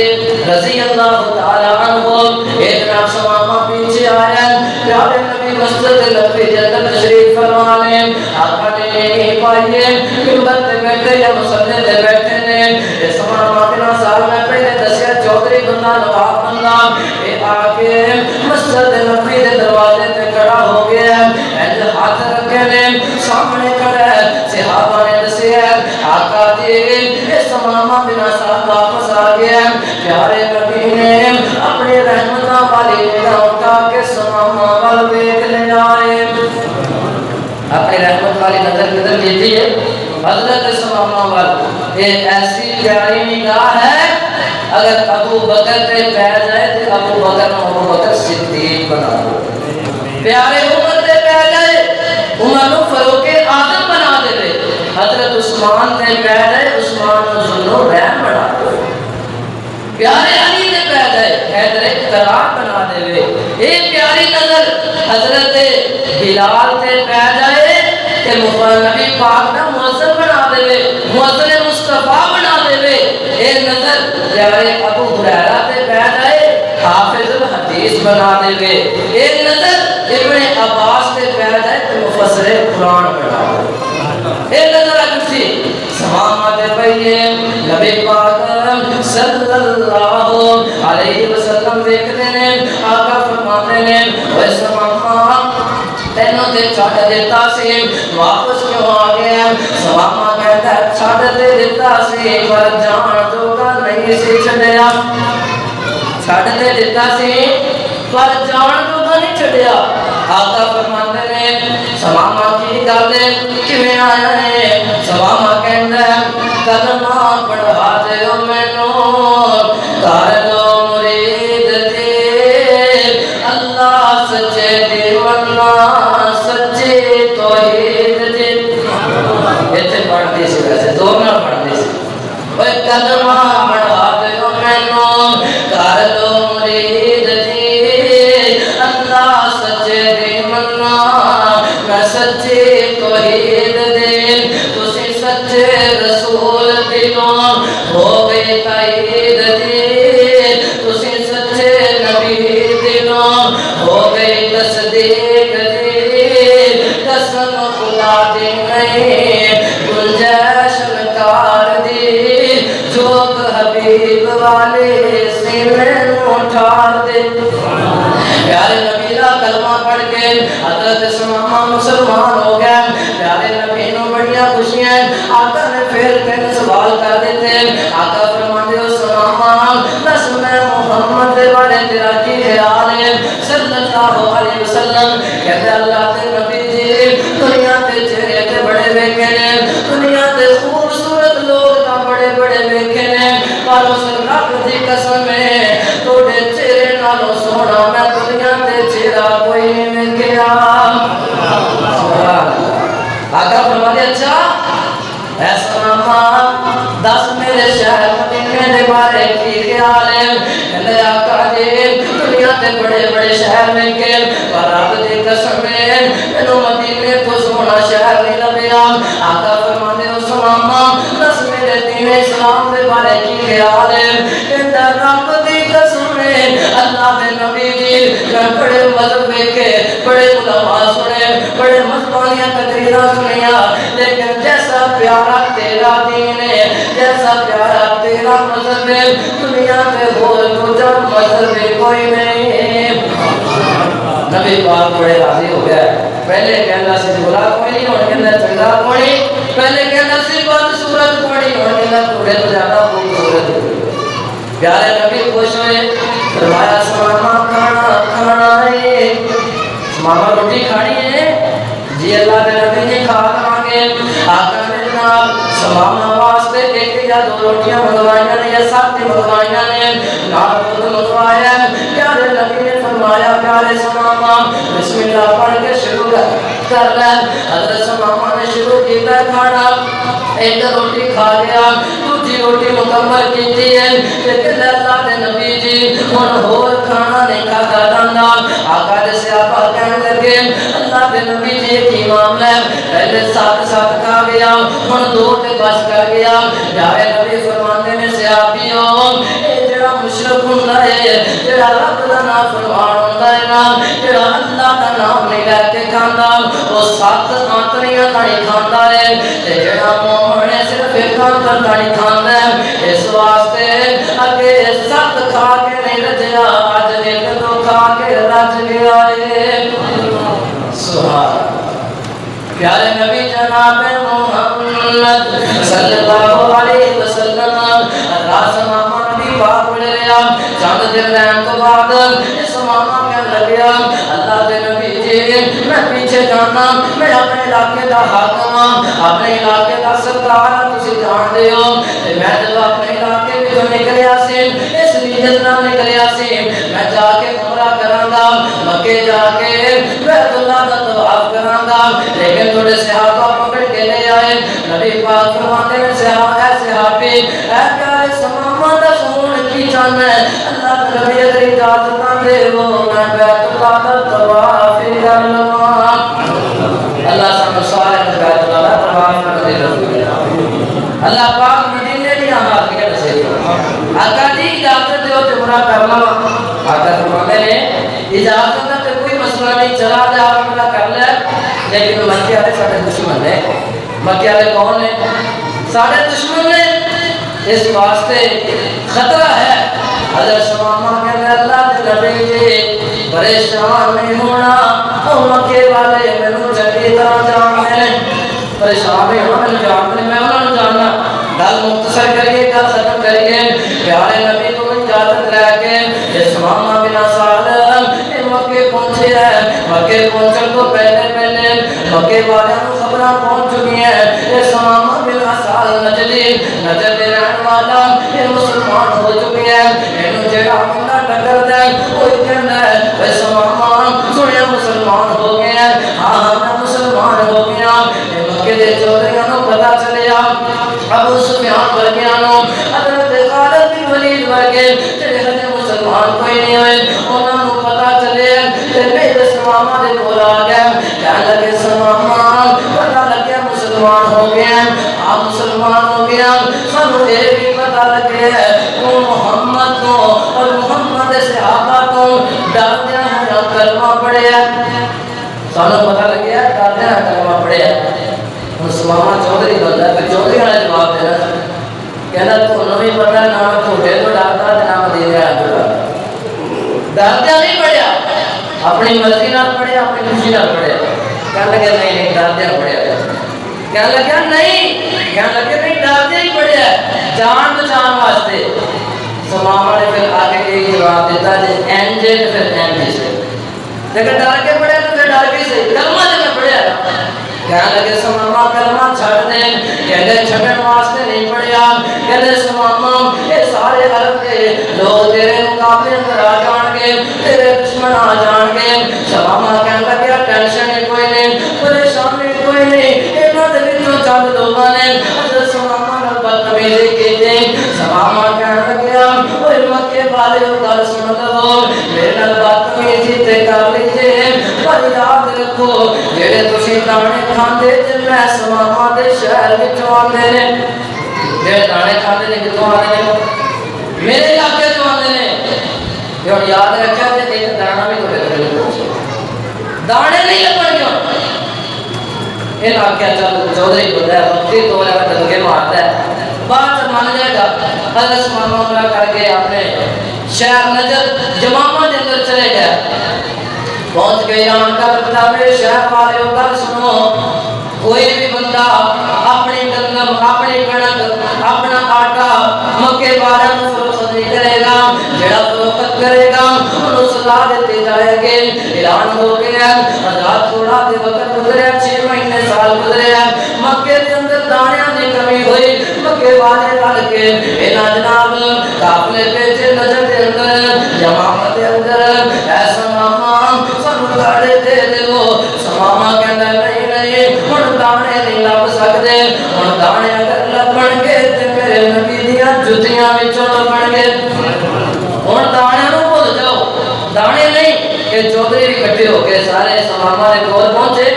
رضی اللہ تعالیٰ عنہ ایک نام سماما پیچھے آیا پیارے نبی مسجد نبی جنت تشریف فرمانے آقا نے نہیں پائیے ممبر تے بیٹھے یا مسجد تے بیٹھے نے سماما بن اسال میں پہلے دسیا چودھری بندہ نواب بندہ اے آگے مسجد نبی دے دروازے تے کھڑا ہو گیا اینج ہاتھ رکھے نے سامنے کھڑا ہے صحابہ نے دسیا آقا جی اے سماما بن اسال واپس آ گیا پیارے نبی نے اپنی رحمتہ والی نگاہ اٹھا کے سماما وال دیکھ لے آئے اپنی رحمت والی نظر کدھر دیتی ہے حضرت سماما وال ایک ایسی پیاری نگاہ ہے اگر ابو بکر پہ پہ جائے تو ابو بکر نو ابو بکر صدیق بنا دو پیارے عمر پہ پہ جائے عمر نو فاروق اعظم بنا دے حضرت عثمان پہ پہ جائے عثمان نو ذو رحم بنا دو پیارے علی نے پہ جائے حیدر اقتدار بنا دے اے پیاری نظر حضرت بلال تے پہ جائے کہ نبی پاک دا مؤذن بنا دے مؤذن مصطفیٰ بنا دے اے نظر پیارے ابو ہریرہ تے پہ جائے حافظ الحدیث بنا دے اے نظر ابن عباس تے پہ جائے تو مفسر قرآن بنا دے اے نظر اجسی سماما دے پہیے نبی پاک صلی اللہ علیہ وسلم دیکھتے ہیں آقا فرماتے ہیں وہ سماما تینوں تے چھاڑ دیتا سی واپس کیوں آ گیا سماما کہتا ہے چھاڑ دے دیتا سی پر جان جوگا نہیں سی چھڑیا چھاڑ دے دیتا سی پر جان جوگا نہیں چھڑیا آقا فرماتے ہیں سماما کی گالے کیویں آیا ہے سماما کہتا ہے کلمہ پڑھا دے میں نور کر دو مرید تے اللہ سچے دیوانا سچے توحید تے ایتھے پڑھتے سے ویسے زور نہ پڑھتے سے وہ کلمہ پڑھا دے میں نور کر دو مرید تے اللہ سچے دیوانا میں سچے توحید دے تسی سچے رسول دلوں ہو گئے تائید دے تسی سچے نبی دلوں ہو گئے تصدیق دے قسم خدا دے نہیں گنجائش نکار دے جو حبیب والے سے سینے نو ٹھار دے پیارے نبی دا کلمہ پڑھ کے حضرت سمامہ مسلمان ہو گیا پیارے نبی نو بڑیاں خوشیاں آقا نے پھر تین سوال کر دیتے آقا فرماتے ہو سمامہ دس میں محمد دے بارے تیرا کی خیال ہے صلی اللہ علیہ وسلم کہتے اللہ تے نبی جی دنیا تے چہرے تے بڑے ویکھے نے دنیا تے خوبصورت لوگ تا بڑے بڑے ویکھے نے پر اس رب دی قسم ہے توڑے چہرے نالوں سونا میں دنیا تے چہرہ کوئی نہیں ویکھیا آقا فرماتے اچھا ایسا ماما دس میرے شہر مدینے دے بارے کی خیال ہے کہندے آقا جی دنیا تے بڑے بڑے شہر میں کے پر رب دی قسم ہے مینوں مدینے تو سونا شہر نہیں لبیا آقا فرماندے ہو سماما دس میرے دین اسلام دے بارے کی خیال ہے کہندا رب دی قسم ہے اللہ دے نبی جی میں بڑے مذہب کے بڑے علماء سنے بڑے مذہبانیاں تقریراں سنیا لیکن جیسا پیارا تیرا دین ہے جیسا پیارا تیرا مذہب ہے دنیا میں اور دوجا مذہب کوئی نہیں نبی پاک بڑے راضی ہو گیا پہلے کہنا سی برا کوئی نہیں اور کہنا چنگا کوئی نہیں پہلے کہنا سی بدصورت کوئی نہیں اور کہنا تھوڑے تو زیادہ خوبصورت پیارے نبی خوش ہوئے فرمایا سماما کھانا کھانا ہے سماما روٹی کھانی ہے جی اللہ کے نبی نے کھا مانگے آقا نے جناب سماما واسطے ایک یا دو روٹیاں منگوائیاں نے یا سات منگوائیاں نے نال خود منگوایا پیارے نبی نے فرمایا پیارے سماما بسم اللہ پڑھ کے شروع کر لیں حضرت سماما نے شروع کیتا ہے کھانا ایک روٹی کھا لیا دوسری روٹی مکمل کیتی ہے لیکن اللہ کے نبی جی ہن اور کھانا نہیں کھاتا جاندا آقا دے صحابہ کہنے لگے اللہ کے نبی جی کی معاملہ ہے پہلے سات سات کھا گیا ہن دو تے بس کر گیا پیارے نبی فرماندے نے صحابیوں اے جڑا مشرک ہوندا ہے جڑا رب دا نام فرمان ہوندا ہے نا جڑا اللہ دا نام نہیں لے کے کھاندا او سات آنتڑیاں نہیں کھاندا ہے تے جڑا مومن ہے صرف ایک آنتڑ نہیں کھاندا ہے اس واسطے اگے سات کھا کے نہیں رجیا اج ایک دو کھا کے رج گیا ہے سبحان پیارے نبی جناب محمد صلی اللہ علیہ وسلم راز ماما نبی پاک بڑھ رہا چند دن رہن تو بعد اس ماما کہنے لگیا اللہ دے نبی جی میں پیچھے جانا میں اپنے علاقے دا حاکم اپنے علاقے دا سردار تسی جان دے ہو میں جب اپنے علاقے میں نکلیا سی اس نیت نال نکلیا سی میں جا کے عمرہ کراں گا مکے جا کے بیت اللہ دا طواف کراں گا لیکن تھوڑے صحابہ پکڑ کے لے آئے نبی پاک فرماتے ہیں صحابی اے پیارے سماما دا سون کی جان ہے اللہ کے نبی اگر اجازت نہ دے وہ میں بیت اللہ دا طواف کر لواں اللہ سب سارے بیت اللہ دا طواف کر دے اللہ پاک مدینے دی آمد کے دسے آقا دی اجازت دیو تے عمرہ کر لواں آقا فرماتے ہیں اجازت دا تے کوئی مسئلہ نہیں چلا جا عمرہ کر لے لیکن مکے والے سارے دشمن نے مکے والے کون ہیں سارے دشمن نے اس واسطے خطرہ ہے حضرت سماما کہنے اللہ کے نبی جی پریشان نہیں ہونا او مکے والے مینوں چنگی طرح جانتے ہیں پریشان نہیں ہونا جانتے میں انہاں جاننا گل مختصر کریے گل ختم کریے پیارے نبی کو اجازت لے کے یہ سماما بنا سال مکے پہنچے ہیں مکے پہنچن تو پہلے مکے والوں خبراں پہنچ چکی ہیں یہ سماما بنا سال نجدی نجد دے رہن والا یہ مسلمان ہو چکے ہیں اینو جڑا بندہ ٹکردا ہے کوئی کہندا ہے اے سماما سنیا مسلمان ہو گئے ہیں ہاں میں مسلمان ہو گیا مکے دے چودھریاں نو پتہ چلیا ابو سفیان ورگیاں نو حضرت خالد بن ولید ورگے جڑے ہنے مسلمان کوئی نہیں ہوئے انہاں نو پتہ چلے تے میرے سماما دے کول آ گیا کہنے لگے سماما پتہ لگیا مسلمان ہو گئے آپ مسلمان ہو گیا سانو یہ بھی پتہ لگے تو محمد کو اور محمد صحابہ کو ڈردیا ہویا کلمہ پڑھیا سانو پتہ لگیا ڈردیا کلمہ پڑھیا ہن سماما چودھری بندہ ہے پھر چودھری والا جواب دینا کہنا تو نہیں پتہ نہ ٹھوٹے تو ڈردا تے نہ مدینے آ ڈردیا نہیں پڑھیا، اپنی مرضی نال پڑھیا، اپنی خوشی نال پڑھیا. کہنے لگے نہیں ڈردیا پڑھیا. کہنے لگا نہیں ڈردیا ہی پڑھیا جان بچان واسطے. سماما نے پھر آگے کے جواب دیتا جی اینجے پھر اینجے سے لیکن ڈر کے پڑھیا تو پھر ڈر کے سے کلمہ جب میں پڑھیا. کہنے لگے سماما کلمہ چھڑ دیں. کہنے چھڑن واسطے نہیں پڑھیا. کہنے سماما یہ سارے عرب کے لوگ تیرے مقابلے اندر آ جان گے، تیرے دشمن آ جان گے. سماما کہنے لگا ٹینشن ہی کوئی نہیں، پریشانی کوئی نہیں. اینا دے وچوں چند لوگاں نے حضرت سماما نال بدتمیزی کیتی. سماما کہنے لگا اوے مکے والے گل سن لو، میرے نال بدتمیزی تے کر لیجیے پر یاد رکھو جڑے تسی دانے کھاندے تے میں سماما دے شہر وچوں آندے نے. جڑے دانے کھاندے نے کتوں آندے نے؟ میرے علاقے چوں آندے نے. جو یاد رکھیا تے ایک دانا بھی تھوڑے دانے نہیں لبن گے. یہ واقعہ چل چودھری بندہ ہے وقتی تو لگا دنگے مارتا ہے بعد مان جائے گا. حضرت سماما عمرہ کر کے اپنے شہر نجد جمامہ کے اندر چلے گئے. پہنچ گئے آن کر بتا میرے شہر والے گل سنو، کوئی بھی بندہ اپنی گندم اپنی کڑک اپنا آٹا مکے والوں کو فروخت نہیں کرے گا. جڑا فروخت کرے گا انہوں سزا دیتے جائے گے. اعلان ہو گیا حضرات تھوڑا دے وقت گزرے 6 مہینے سال گزرے مکے کے اندر دانیاں کی کمی ہوئی. مکے والے رل کے انہاں جناب قافلے بھیجے نجد کے اندر جمامت کے اندر اے سماما سانو دانے دے دیو. سماما کہندا نہیں ہن دانے نہیں لب سکدے. ہن دانے اگر لبن گے تے میرے نبی دیاں جُتیاں وچوں لبن گے. ہن دانے نوں بھول جاؤ، دانے نہیں. کہ چودھری اکٹھے ہو کے سارے سماما کے کول پہنچے.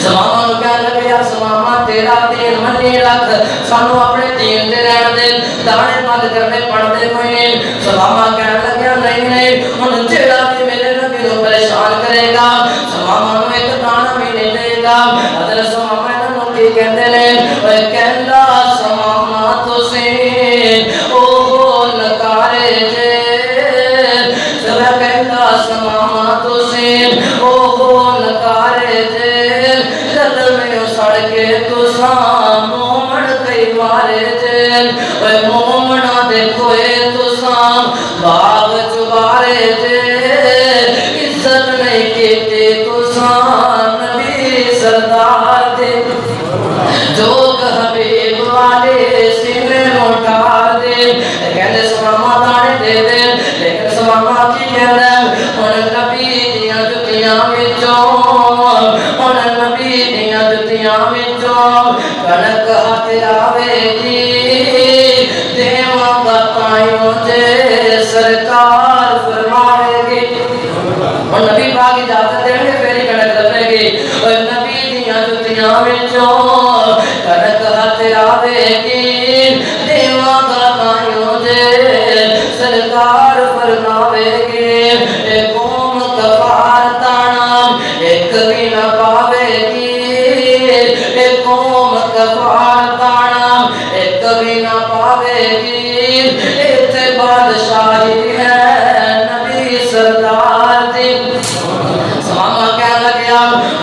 سماما نوں کہنے لگے یا سماما تیرا دین منی رکھ، سانو اپنے دین تے رہن دے، دانے بند کرنے پڑھتے کوئی نہیں. سماما کہنے لگا نہیں ہن جیڑا بھی میرے نبی نوں پریشان کرے گا سماما نوں ایک دانا بھی نہیں دے گا. حضرت سماما نوں کی کہندے نے اوے کہندا سماما تسی او نکارے جے. سب کہندا سماما تسی او نکارے جے. دل میں سڑ کے تساں مومن کئی مارے جے. اوے مومنا دیکھو اے تساں باغ چبارے جے. عزت نہیں کیتے تساں نبی سردار دے. جوگ حبیب والے سینے موٹار دے. کہندے سماما دانے دے دے لیکن سماما کی کہندا ہن نبی دیاں جُتیاں وچوں ہن نبی دیاں جُتیاں وچوں کنک ہاتھ آوے گی دیواں گا تائیوں جے سرکار فرماوے گی. ہن نبی پاک اجازت دیں گے پھر ہی کنک لبے گی. اور نبی دیاں جُتیاں وچوں کنک ہاتھ آوے گی دیواں گا تائیوں جے سرکار فرماوے گی. اے قوم کفار تانا ایک بھی نہ پاوے گی. اے قوم کفار تانا ایک بھی نہ پاوے گی. ایتھے بادشاہی ہے نبی سردار دی. سماما کہنے لگیا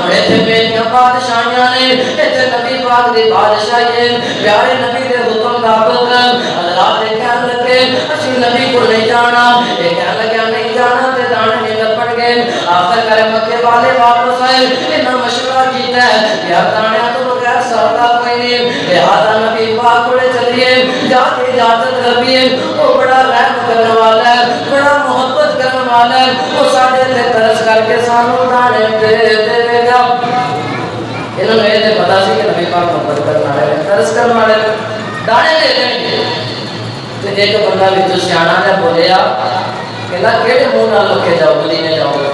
ایتھے میریاں بادشاہیاں نے، ایتھے نبی پاک دی بادشاہی ہے. پیارے نبی دے حکم مطابق حضرات کہنے لگے اسی نبی کو نہیں جانا. یہ کہنے لگا نہیں جانا تے دانے نہیں لبن گے. آخر کر مکے والے واپس آئے. انہاں مشورہ کیتا ہے یا دانیاں تو بغیر سردا کوئی نہیں. لہذا نبی پاک کو چلیے جا کے اجازت لبیے. وہ بڑا رحم کرنے والا ہے، بڑا محبت کرنے والا ہے. وہ ساڈے تے ترس کر کے سانو دانے دے دے گا. انہوں نے یہ پتا سی کہ نبی پاک محبت کرنے والے ترس کرنے والے دانے دے دیں گے. تو ایک بندہ بھی تو سیانا نے بولیا کہ نہ کیڑے منہ نال لوکے جاؤ مدینے جاؤ گے.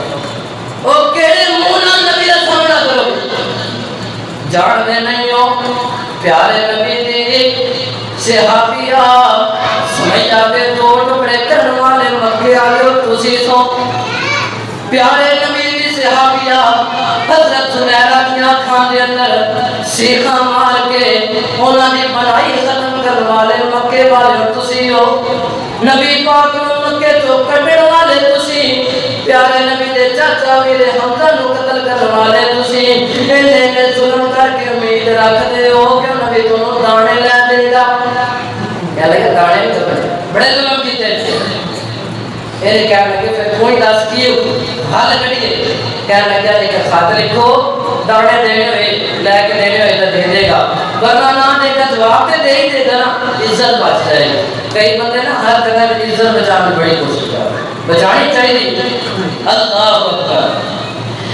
او کیڑے منہ نال نبی دا سامنا کرو جان دے نہیں ہو. پیارے نبی دی صحابیہ سمجھا دے دو ٹکڑے کرنے والے مکے والے تسی سو. پیارے نبی دی صحابیہ حضرت سمیرہ کی آنکھاں دے اندر سیخاں مار کے انہاں دی بنائی ختم کرنے والے مکے والے تسی ہو. نبی پاک نو مکے تو کڈن والے تسی کے پھر کوئی دس کی حل کریے کہنے لگا ایک خط لکھو دانے دینے ہوئے لے کے دینے ہوئے تو دے دے گا ورنہ نہ دے گا جواب تے دے ہی دے گا نا عزت بچ جائے گی کئی بندے نا ہر جگہ میں عزت بچانے بڑی کوشش کر بچانی چاہیے اللہ اکبر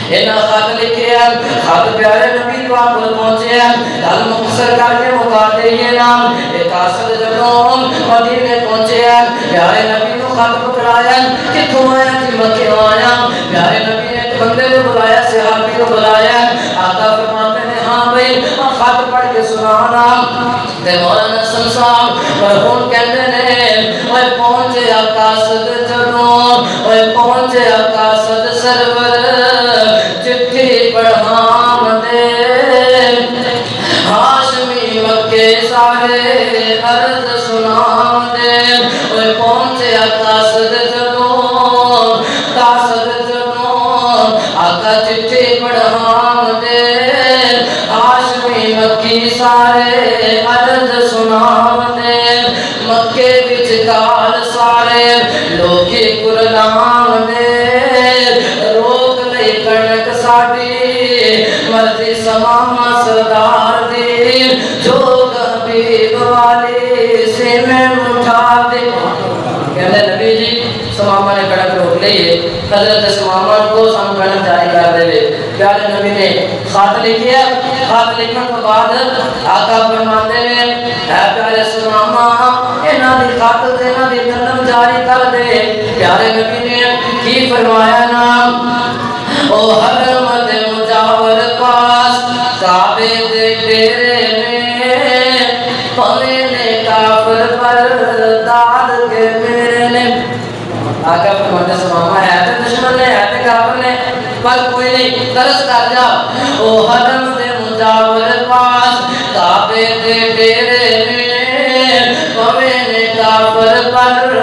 اینا خط لکھے ہیں خط پیارے نبی پاک کو پہنچے ہیں حل مختصر کر کے مکاتے یہ نام ایک آسد جنوں مدینے پہنچے ہیں پیارے نبی کو خط پکڑایا کہ تم آیا کہ مکہ آیا پیارے نبی نے ایک بندے کو بلایا صحابی کو بلایا آقا فرماتے ہیں ہاں بھئی خط پڑھ کے سنانا تے مولانا حسن صاحب مرحوم کہتے ہیں اوے پہنچے آقا صد جنوں اوے پہنچے آقا صد سرور چٹھی پڑھام دے ہاشمی مکے سارے عرض سنام دے اوے پہنچے آقا صد جنوں آقا چٹھی پڑھام دے ہاشمی مکی سارے عرض سنام دے مکے وچ کال سارے لوکی قرآن دے روک لئی کنک ساڑی مرضی سماما سردار دی جوگ حبیب والی سے میں اٹھا دے کہنے نبی جی سماما نے کنک روک لئیے حضرت سماما کو سام کنک جاری کر دے پیارے نبی نے خط لکھیا خط لکھن کے بعد آقا فرماتے ہیں اے پیارے سماما انہاں دی خط تے انہاں دی قلم جاری کر دے پیارے نبی نے کی فرمایا نا او حرم دے مجاور پاس کعبے دے ڈیرے میں پوے نے کافر پر داد کے میرے نے آقا فرماتے سماما ہے تے دشمن نے ہے تے کافر نے پر کوئی نہیں ترس کر جا او حرم دے مجاور پاس کعبے دے ڈیرے میں پوے نے کافر پر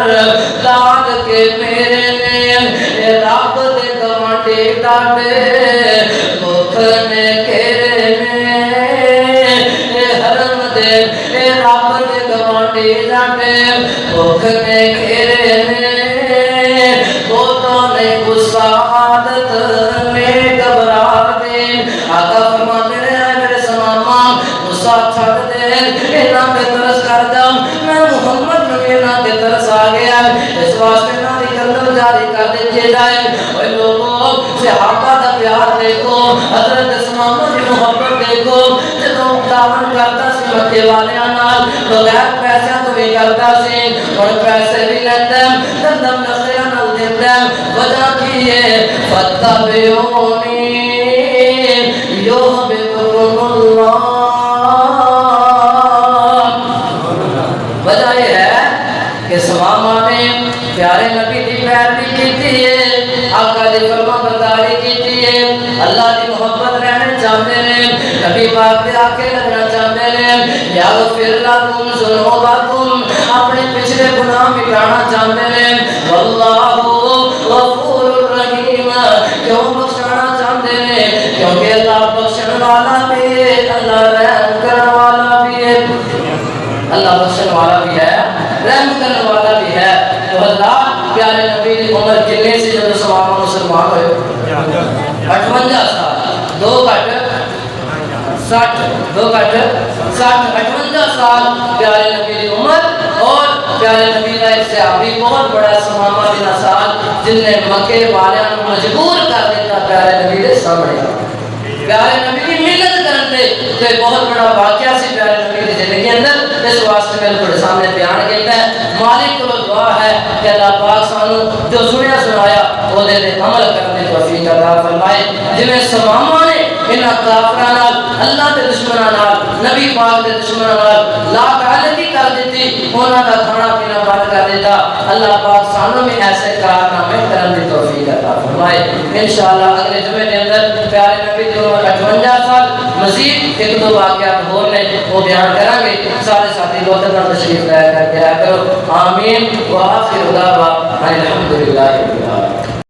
داد کے میرے نے رب دے گوانڈی ڈاٹے بکھنے کیرے میں حرم دے رب دے گوانڈی ڈاٹے بکھنے کیرے میں بوتوں نے غصہ عادت میں گھبرا دے آقا فرماتے ہیں میرے سماما غصہ چھڑ دے انہاں کے ترس کر دا میں محمد نبی انہاں کے ترس آ گیا اس واسطے انہاں دی قلم جاری کر دیجیے جائے اے لوگوں صحابہ دا پیار دیکھو حضرت سماما دی محبت دیکھو جدوں تعاون کرتا سی مکے والیاں نال بغیر پیسے تو بھی کرتا سی اور پیسے بھی لیندے دندم نخیاں نال دیندے وجہ کی ہے فتبعونی یحببکم اللہ وجہ یہ ہے کہ سماما نے پیارے نبی دی پیروی کیتی ہے آقا دی فرما برداری کیتی ہے اللہ دی محبت رہنے چاہتے ہیں نبی پاک دے آکے لگنا چاہتے ہیں یغفر لکم ذنوبکم اپنے پچھلے گناہ مٹانا چاہتے ہیں واللہ غفور الرحیم کیوں بخشانا چاہتے ہیں کیونکہ اللہ بخشن والا بھی ہے اللہ رحم کرنے والا بھی ہے اللہ بخشن والا بھی ہے رحم کرنے والا بھی ہے تو اللہ پیارے نبی کی عمر کتنے سے جب سماما مسلمان ہوئے 58 سال 2 گھٹ 60 2 گھٹ 60 58 سال پیارے نبی کی عمر اور پیارے نبی کا ایک صحابی بہت بڑا سماما بن اسال جن نے مکے والوں کو مجبور کر دیتا پیارے نبی کے سامنے پیارے نبی کی ملت کرتے تو ایک بہت بڑا واقعہ سی پیارے نبی کی زندگی اندر اس واسطے میں تھوڑے سامنے بیان کیتا ہے مالک کو دعا ہے کہ اللہ پاک سانو جو سنیا سنایا وہ دے عمل کرنے کی توفیق عطا فرمائے جنہیں سماما نے انہاں کافراں نال اللہ دے دشمناں نال نبی پاک دے دشمناں نال لا تعلقی کر دیتی انہاں دا کھانا پینا بند کر دیتا اللہ پاک سانو میں ایسے کارنامے کرنے کی توفیق عطا فرمائے انشاءاللہ اگلے جمعے کے اندر پیارے نبی کی عمر 58 سال مزید ایک دو واقعات ہور نے وہ بیان کریں گے سارے ساتھی بہت اپنا تشریف لے کر کے آیا کرو آمین وآخر دعوانا الحمدللہ رب العالمین